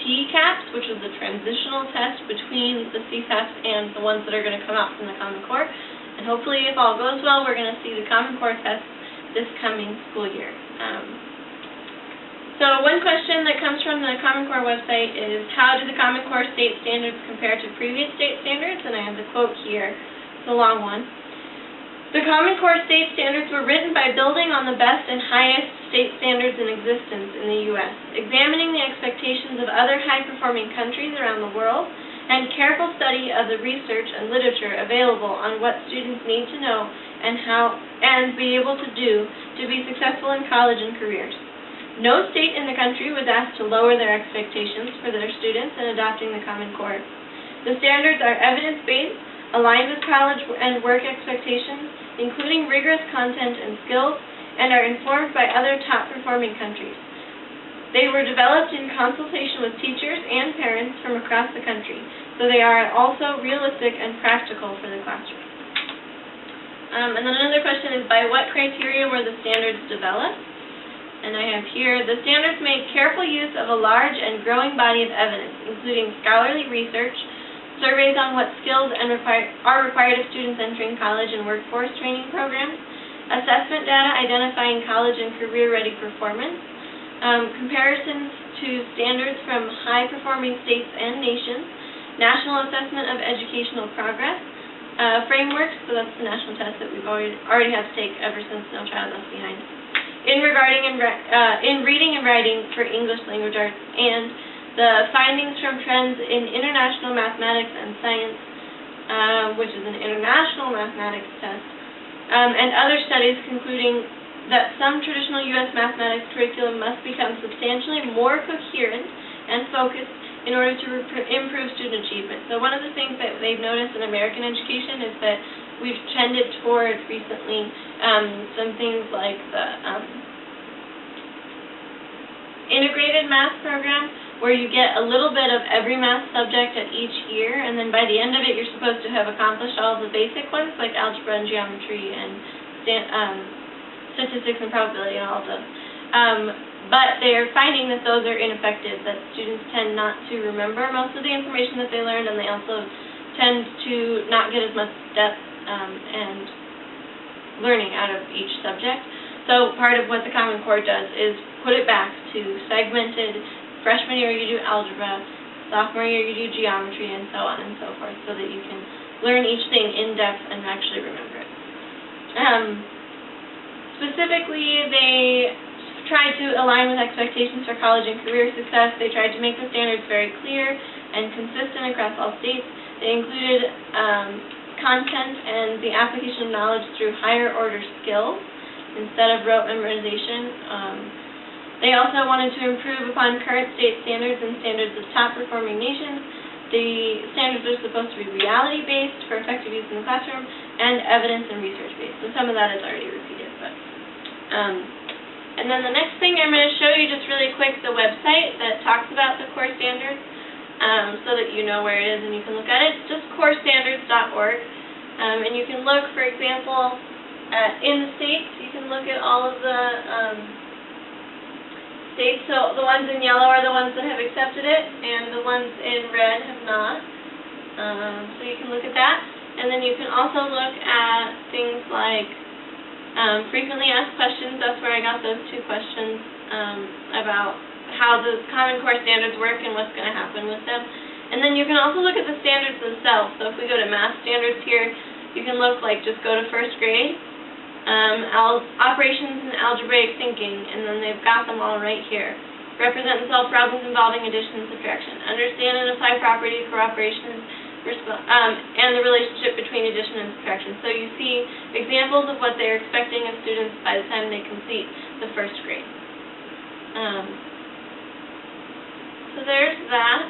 TCAPs, which was the transitional test between the CSAPs and the ones that are going to come out from the Common Core. And hopefully, if all goes well, we're going to see the Common Core test this coming school year. So one question that comes from the Common Core website is, how do the Common Core state standards compare to previous state standards? And I have the quote here. It's a long one. The Common Core state standards were written by building on the best and highest state standards in existence in the U.S., examining the expectations of other high-performing countries around the world, and careful study of the research and literature available on what students need to know and be able to do to be successful in college and careers. No state in the country was asked to lower their expectations for their students in adopting the Common Core. The standards are evidence-based, aligned with college and work expectations, including rigorous content and skills, and are informed by other top-performing countries. They were developed in consultation with teachers and parents from across the country, so they are also realistic and practical for the classroom. And then another question is, by what criteria were the standards developed? And I have here, the standards make careful use of a large and growing body of evidence, including scholarly research, surveys on what skills are required of students entering college and workforce training programs, assessment data identifying college and career-ready performance, comparisons to standards from high-performing states and nations, national assessment of educational progress, frameworks, so that's the national test that we've already had to take ever since No Child Left Behind, in reading and writing for English language arts, and the findings from trends in international mathematics and science, which is an international mathematics test, and other studies concluding that some traditional U.S. mathematics curriculum must become substantially more coherent and focused in order to improve student achievement. So one of the things that they've noticed in American education is that we've trended towards recently some things like the integrated math program, where you get a little bit of every math subject at each year, and then by the end of it you're supposed to have accomplished all the basic ones, like algebra and geometry and statistics and probability and all of those. But they're finding that those are ineffective, that students tend not to remember most of the information that they learned, and they also tend to not get as much depth and learning out of each subject. So part of what the Common Core does is put it back to segmented. Freshman year you do algebra, sophomore year you do geometry, and so on and so forth, so that you can learn each thing in depth and actually remember it. Specifically, they tried to align with expectations for college and career success. They tried to make the standards very clear and consistent across all states. They included content and the application of knowledge through higher order skills instead of rote memorization. They also wanted to improve upon current state standards and standards of top-performing nations. The standards are supposed to be reality-based for effective use in the classroom, and evidence and research-based. So some of that is already repeated. And then the next thing I'm going to show you just really quick, the website that talks about the core standards, so that you know where it is and you can look at it. It's just corestandards.org. And you can look, for example, in the states, you can look at all of the states. So the ones in yellow are the ones that have accepted it, and the ones in red have not. So you can look at that. And then you can also look at things like frequently asked questions. That's where I got those two questions about how the Common Core standards work and what's going to happen with them. And then you can also look at the standards themselves. So if we go to math standards here, you can look like, just go to first grade, operations and algebraic thinking, and then they've got them all right here. Represent and solve problems involving addition and subtraction. Understand and apply properties for operations, and the relationship between addition and subtraction. So you see examples of what they're expecting of students by the time they complete the first grade. So there's that.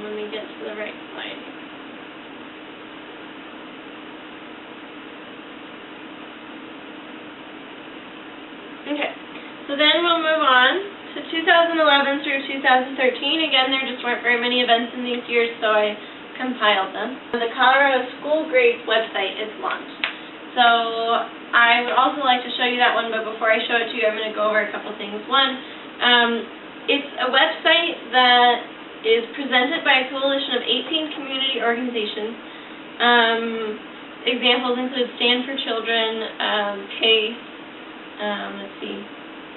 Let me get to the right slide. Okay, so then we'll move on to 2011 through 2013. Again, there just weren't very many events in these years, so I compiled them. The Colorado School Grades website is launched. So I would also like to show you that one, but before I show it to you, I'm going to go over a couple things. One, it's a website that is presented by a coalition of 18 community organizations. Examples include Stand for Children, PACE, let's see,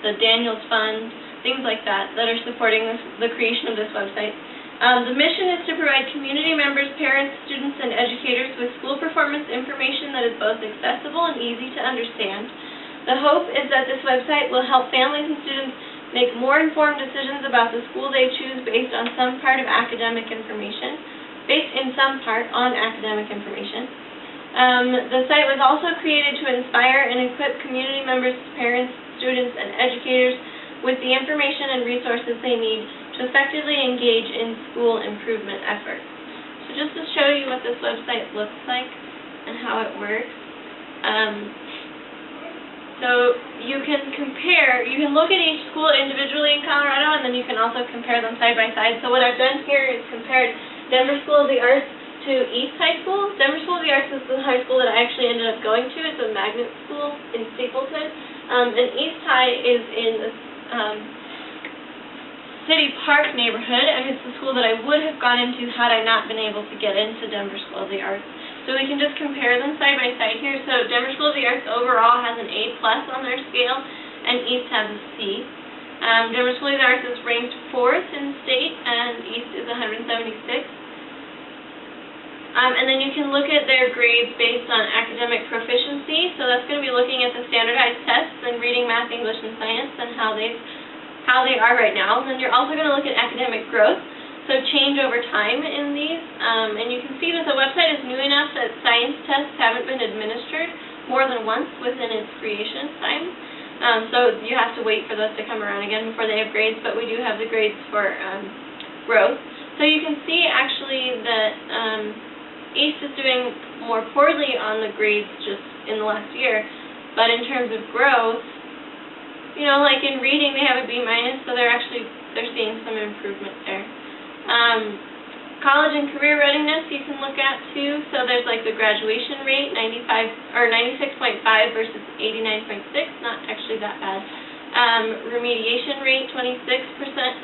the Daniels Fund, things like that are supporting the creation of this website. The mission is to provide community members, parents, students, and educators with school performance information that is both accessible and easy to understand. The hope is that this website will help families and students make more informed decisions about the school they choose based on some part of academic information, The site was also created to inspire and equip community members, parents, students, and educators with the information and resources they need to effectively engage in school improvement efforts. So just to show you what this website looks like and how it works, so you can compare, you can look at each school individually in Colorado, and then you can also compare them side by side. So what I've done here is compared Denver School of the Arts to East High School. Denver School of the Arts is the high school that I actually ended up going to. It's a magnet school in Stapleton. And East High is in the City Park neighborhood, and it's the school that I would have gone into had I not been able to get into Denver School of the Arts. So we can just compare them side by side here. So Denver School of the Arts overall has an A+ on their scale, and East has a C. Denver School of the Arts is ranked 4th in state, and East is 176. And then you can look at their grades based on academic proficiency. So that's going to be looking at the standardized tests in reading, math, English, and science, and how they are right now. And then you're also going to look at academic growth, so change over time in these. And you can see that the website is new enough that science tests haven't been administered more than once within its creation time. So you have to wait for those to come around again before they have grades, but we do have the grades for growth. So you can see actually that East is doing more poorly on the grades just in the last year, but in terms of growth, you know, like in reading they have a B-, so they're seeing some improvement there. College and career readiness you can look at too. So there's like the graduation rate, 96.5 versus 89.6, not actually that bad. Remediation rate, 26%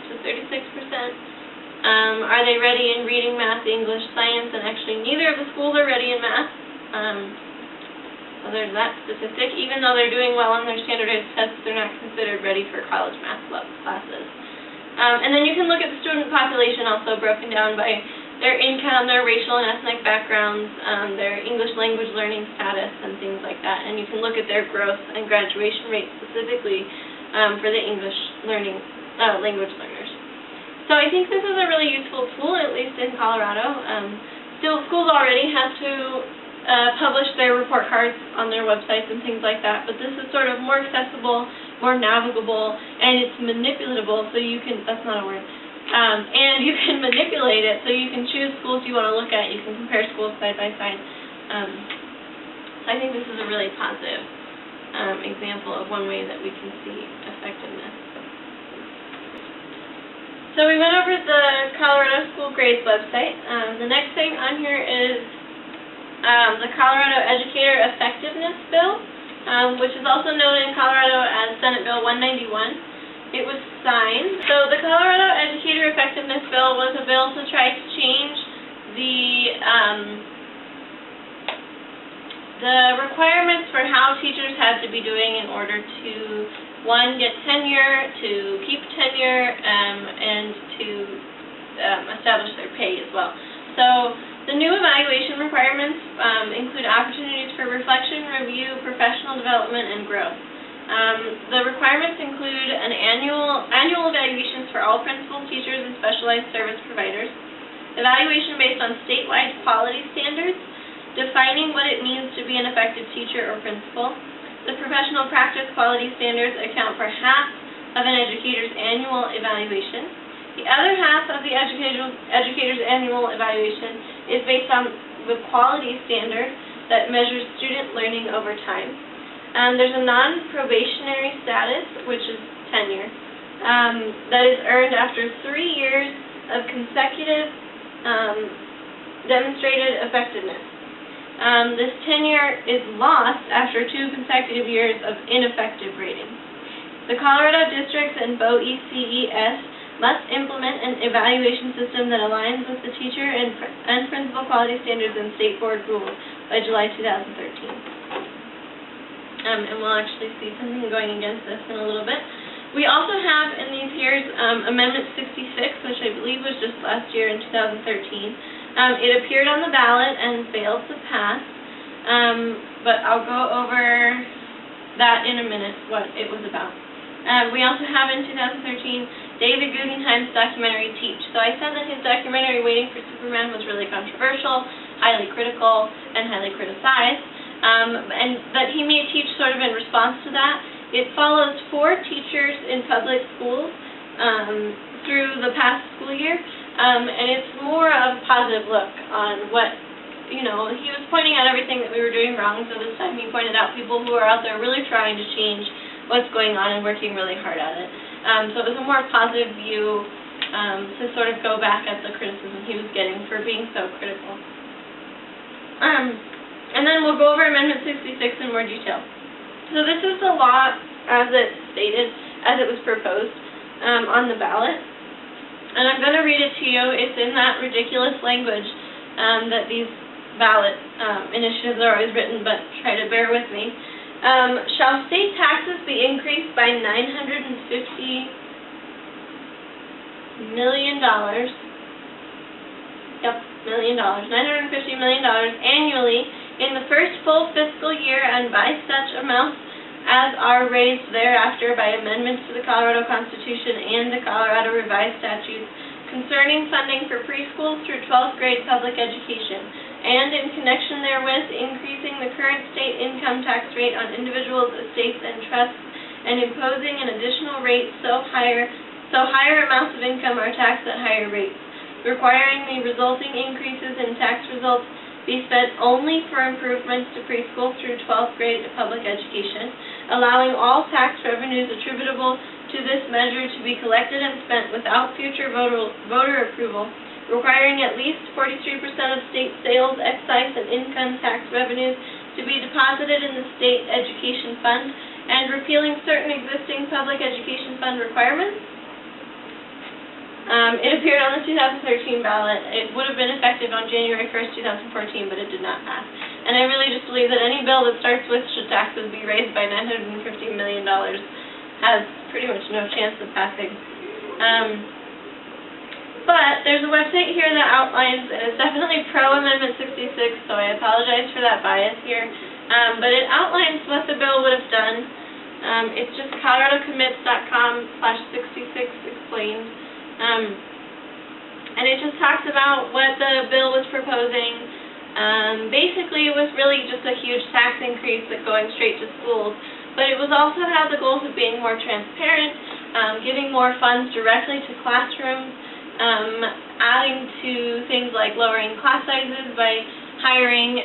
to 36%. Are they ready in reading, math, English, science? And actually neither of the schools are ready in math. So there's that statistic. Even though they're doing well on their standardized tests, they're not considered ready for college math classes. And then you can look at the student population also broken down by their income, their racial and ethnic backgrounds, their English language learning status, and things like that. And you can look at their growth and graduation rate specifically for the English learning language learners. So I think this is a really useful tool, at least in Colorado. Still, schools already have to publish their report cards on their websites and things like that, but this is sort of more accessible, more navigable, and it's manipulatable, so you can, that's not a word, and you can manipulate it, so you can choose schools you want to look at, you can compare schools side by side. So I think this is a really positive example of one way that we can see effectiveness. So we went over the Colorado School Grades website. The next thing on here is the Colorado Educator Effectiveness Bill, which is also known in Colorado as Senate Bill 191. It was signed. So the Colorado Educator Effectiveness Bill was a bill to try to change the requirements for how teachers had to be doing in order to, one, get tenure, to keep tenure, and to establish their pay as well. So the new evaluation requirements include opportunities for reflection, review, professional development, and growth. The requirements include an annual evaluations for all principals, teachers, and specialized service providers, evaluation based on statewide quality standards, defining what it means to be an effective teacher or principal. The professional practice quality standards account for half of an educator's annual evaluation. The other half of the educator's annual evaluation is based on the quality standard that measures student learning over time. There's a non-probationary status, which is tenure, that is earned after 3 years of consecutive demonstrated effectiveness. This tenure is lost after 2 consecutive years of ineffective ratings. The Colorado districts and BOE-CES must implement an evaluation system that aligns with the teacher and principal quality standards and state board rules by July 2013. And we'll actually see something going against this in a little bit. We also have in these years Amendment 66, which I believe was just last year in 2013. It appeared on the ballot and failed to pass, but I'll go over that in a minute, what it was about. We also have in 2013 David Guggenheim's documentary Teach. So I said that his documentary Waiting for Superman was really controversial, highly critical, and highly criticized, and that he made Teach sort of in response to that. It follows 4 teachers in public schools through the past school year, and it's more of a positive look on what, you know, he was pointing out everything that we were doing wrong, so this time he pointed out people who are out there really trying to change what's going on and working really hard at it. So it was a more positive view to sort of go back at the criticism he was getting for being so critical. And then we'll go over Amendment 66 in more detail. So this is the law as it's stated, as it was proposed on the ballot. And I'm going to read it to you. It's in that ridiculous language that these ballot initiatives are always written, but try to bear with me. Shall state taxes be increased by $950 million? Yep, $950 million annually in the first full fiscal year and by such amounts as are raised thereafter by amendments to the Colorado Constitution and the Colorado Revised Statutes concerning funding for preschools through 12th grade public education, and in connection therewith increasing the current state income tax rate on individuals, estates, and trusts, and imposing an additional rate so higher amounts of income are taxed at higher rates, requiring the resulting increases in tax results be spent only for improvements to preschool through 12th grade public education, allowing all tax revenues attributable to this measure to be collected and spent without future voter approval, requiring at least 43% of state sales, excise, and income tax revenues to be deposited in the state education fund, and repealing certain existing public education fund requirements. It appeared on the 2013 ballot. It would have been effective on January 1st, 2014, but it did not pass. And I really just believe that any bill that starts with "should taxes be raised by $950 million" has pretty much no chance of passing. But there's a website here that outlines, and it's definitely pro-Amendment 66, so I apologize for that bias here. But it outlines what the bill would have done. It's just coloradocommits.com/66 explained. And it just talks about what the bill was proposing. Basically, it was really just a huge tax increase that going straight to schools, but it was also had the goals of being more transparent, giving more funds directly to classrooms, adding to things like lowering class sizes by hiring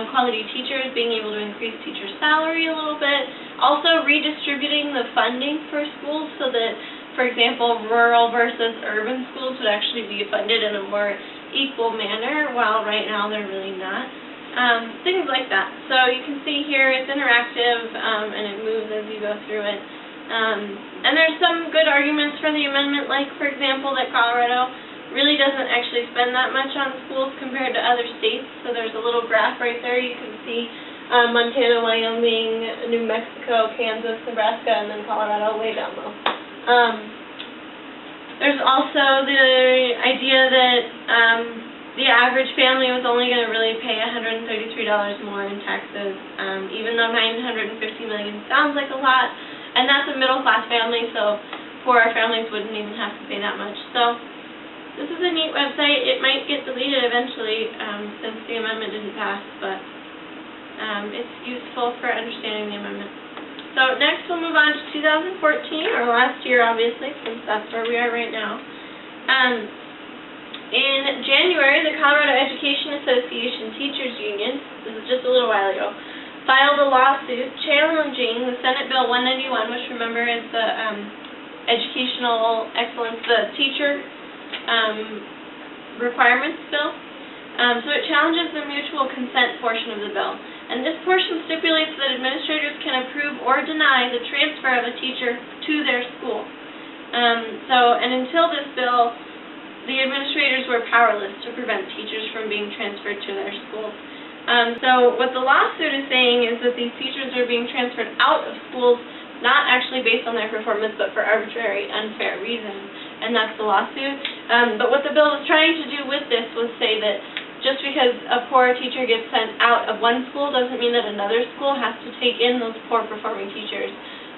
quality teachers, being able to increase teacher salary a little bit, also redistributing the funding for schools so that, for example, rural versus urban schools would actually be funded in a more equal manner, while right now they're really not. Things like that. So you can see here it's interactive, and it moves as you go through it. And there's some good arguments for the amendment, like, for example, that Colorado really doesn't actually spend that much on schools compared to other states. So there's a little graph right there. You can see Montana, Wyoming, New Mexico, Kansas, Nebraska, and then Colorado way down low. There's also the idea that the average family was only going to really pay $133 more in taxes, even though $950 million sounds like a lot, and that's a middle-class family, so poorer families wouldn't even have to pay that much. So this is a neat website. It might get deleted eventually since the amendment didn't pass, but it's useful for understanding the amendment. So next we'll move on to 2014, or last year obviously, since that's where we are right now. In January, the Colorado Education Association Teachers Union, this is just a little while ago, filed a lawsuit challenging the Senate Bill 191, which remember is the educational excellence, the teacher requirements bill. So it challenges the mutual consent portion of the bill. And this portion stipulates that administrators can approve or deny the transfer of a teacher to their school. And until this bill, the administrators were powerless to prevent teachers from being transferred to their schools. So what the lawsuit is saying is that these teachers are being transferred out of schools, not actually based on their performance, but for arbitrary, unfair reasons. And that's the lawsuit. But what the bill was trying to do with this was say that just because a poor teacher gets sent out of one school doesn't mean that another school has to take in those poor performing teachers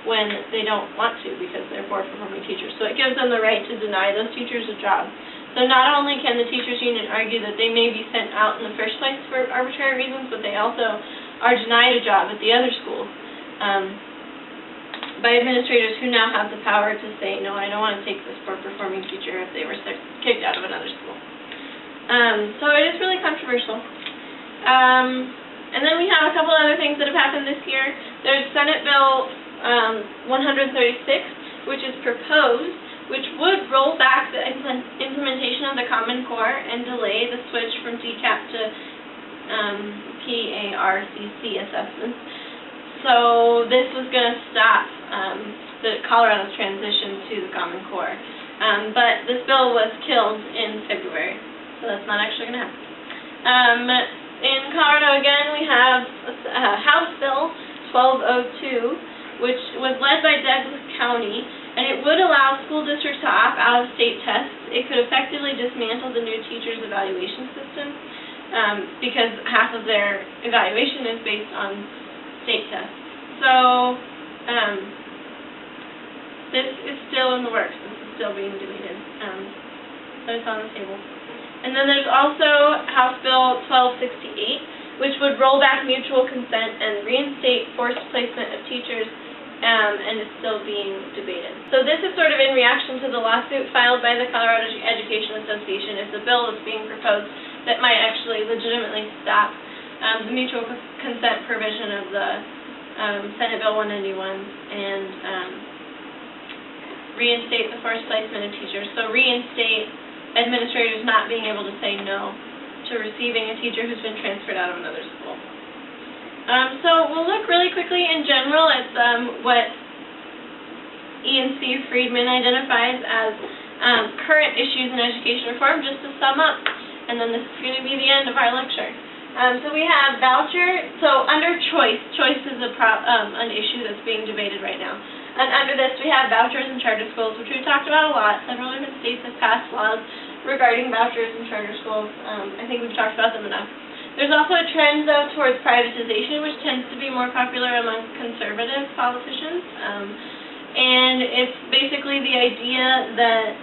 when they don't want to because they're poor performing teachers. So it gives them the right to deny those teachers a job. So not only can the teachers union argue that they may be sent out in the first place for arbitrary reasons, but they also are denied a job at the other school by administrators who now have the power to say, no, I don't want to take this poor performing teacher if they were kicked out of another school. So it is really controversial. And then we have a couple other things that have happened this year. There's Senate Bill 136, which is proposed, which would roll back the implementation of the Common Core and delay the switch from DCAP to PARCC assessments. So this was going to stop Colorado's transition to the Common Core. But this bill was killed in February, so that's not actually going to happen. In Colorado, again, we have House Bill 1202, which was led by Douglas County, and it would allow school districts to opt out of state tests. It could effectively dismantle the new teachers' evaluation system, because half of their evaluation is based on state tests. So, this is still in the works. This is still being debated, but it's on the table. And then there's also House Bill 1268, which would roll back mutual consent and reinstate forced placement of teachers, and it's still being debated. So this is sort of in reaction to the lawsuit filed by the Colorado Education Association. It's a bill that's being proposed that might actually legitimately stop the mutual consent provision of the Senate Bill 191 and reinstate the forced placement of teachers. So reinstate administrators not being able to say no to receiving a teacher who's been transferred out of another school. So we'll look really quickly in general at what Ian C. Friedman identifies as current issues in education reform, just to sum up, and then this is going to be the end of our lecture. So we have voucher. So under choice is an issue that's being debated right now. And under this, we have vouchers in charter schools, which we've talked about a lot. Several different states have passed laws regarding vouchers in charter schools. I think we've talked about them enough. There's also a trend, though, towards privatization, which tends to be more popular among conservative politicians. And it's basically the idea that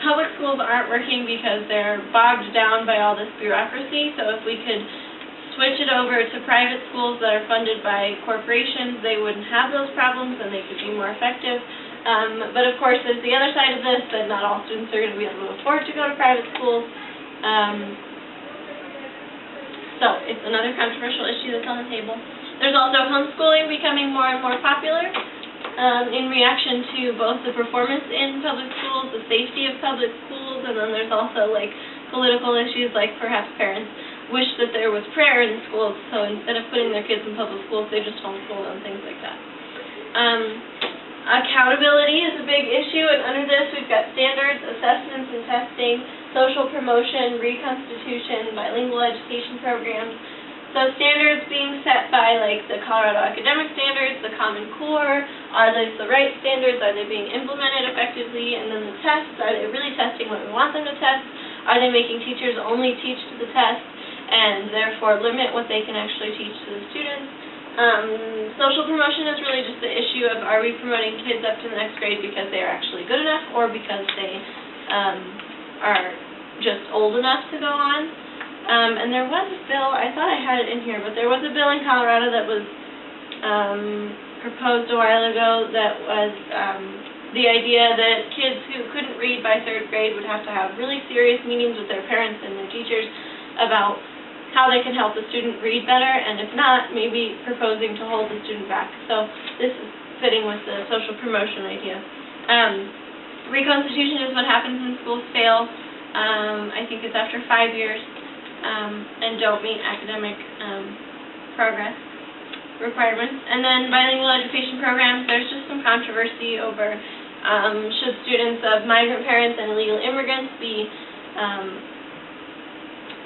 public schools aren't working because they're bogged down by all this bureaucracy. So if we could switch it over to private schools that are funded by corporations, they wouldn't have those problems and they could be more effective. But of course, there's the other side of this, that not all students are going to be able to afford to go to private schools. So it's another controversial issue that's on the table. There's also homeschooling becoming more and more popular in reaction to both the performance in public schools, the safety of public schools, and then there's also like political issues, like perhaps parents wish that there was prayer in schools, so instead of putting their kids in public schools, they just homeschool and things like that. Accountability is a big issue, and under this we've got standards, assessments and testing, social promotion, reconstitution, bilingual education programs. So standards being set by like the Colorado Academic Standards, the Common Core. Are those the right standards? Are they being implemented effectively? And then the tests, are they really testing what we want them to test? Are they making teachers only teach to the test and therefore limit what they can actually teach to the students? Social promotion is really just the issue of, are we promoting kids up to the next grade because they are actually good enough or because they are just old enough to go on? And there was a bill, I thought I had it in here, but there was a bill in Colorado that was proposed a while ago that was the idea that kids who couldn't read by 3rd grade would have to have really serious meetings with their parents and their teachers about how they can help the student read better, and if not, maybe proposing to hold the student back. So this is fitting with the social promotion idea. Reconstitution is what happens when schools fail. I think it's after 5 years and don't meet academic progress requirements. And then bilingual education programs, there's just some controversy over should students of migrant parents and illegal immigrants be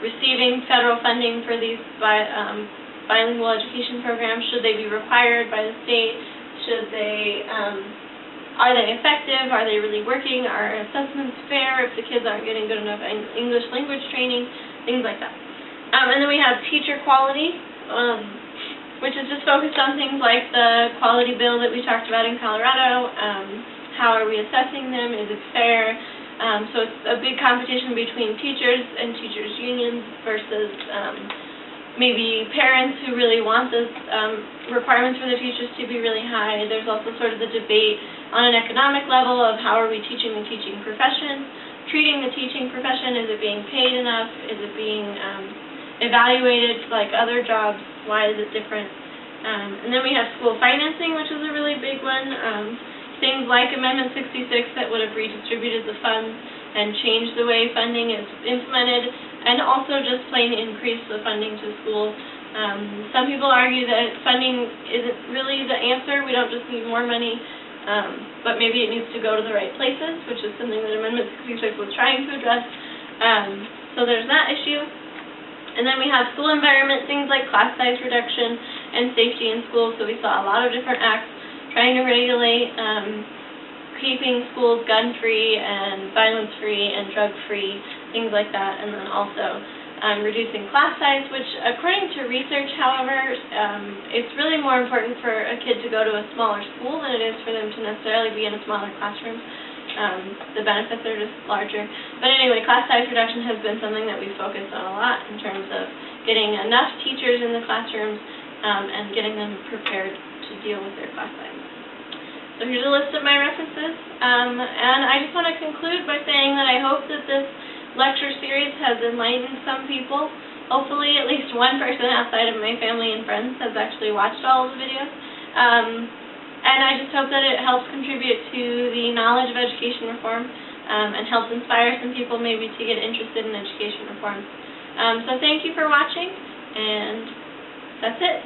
receiving federal funding for these bilingual education programs? Should they be required by the state? Should they, are they effective? Are they really working? Are assessments fair if the kids aren't getting good enough English language training? Things like that. And then we have teacher quality, which is just focused on things like the quality bill that we talked about in Colorado. How are we assessing them? Is it fair? So it's a big competition between teachers and teachers' unions versus maybe parents who really want those requirements for the teachers to be really high. There's also sort of the debate on an economic level of how are we teaching the teaching profession, treating the teaching profession. Is it being paid enough? Is it being evaluated like other jobs? Why is it different? And then we have school financing, which is a really big one. Things like Amendment 66 that would have redistributed the funds and changed the way funding is implemented and also just plain increase the funding to schools. Some people argue that funding isn't really the answer. We don't just need more money, but maybe it needs to go to the right places, which is something that Amendment 66 was trying to address. So there's that issue. And then we have school environment, things like class size reduction and safety in schools. So we saw a lot of different acts trying to regulate keeping schools gun-free and violence-free and drug-free, things like that. And then also reducing class size, which according to research, however, it's really more important for a kid to go to a smaller school than it is for them to necessarily be in a smaller classroom. The benefits are just larger. But anyway, class size reduction has been something that we've focused on a lot in terms of getting enough teachers in the classrooms and getting them prepared to deal with their class size. So here's a list of my references. And I just want to conclude by saying that I hope that this lecture series has enlightened some people. Hopefully at least one person outside of my family and friends has actually watched all of the videos. And I just hope that it helps contribute to the knowledge of education reform and helps inspire some people maybe to get interested in education reform. So thank you for watching, and that's it.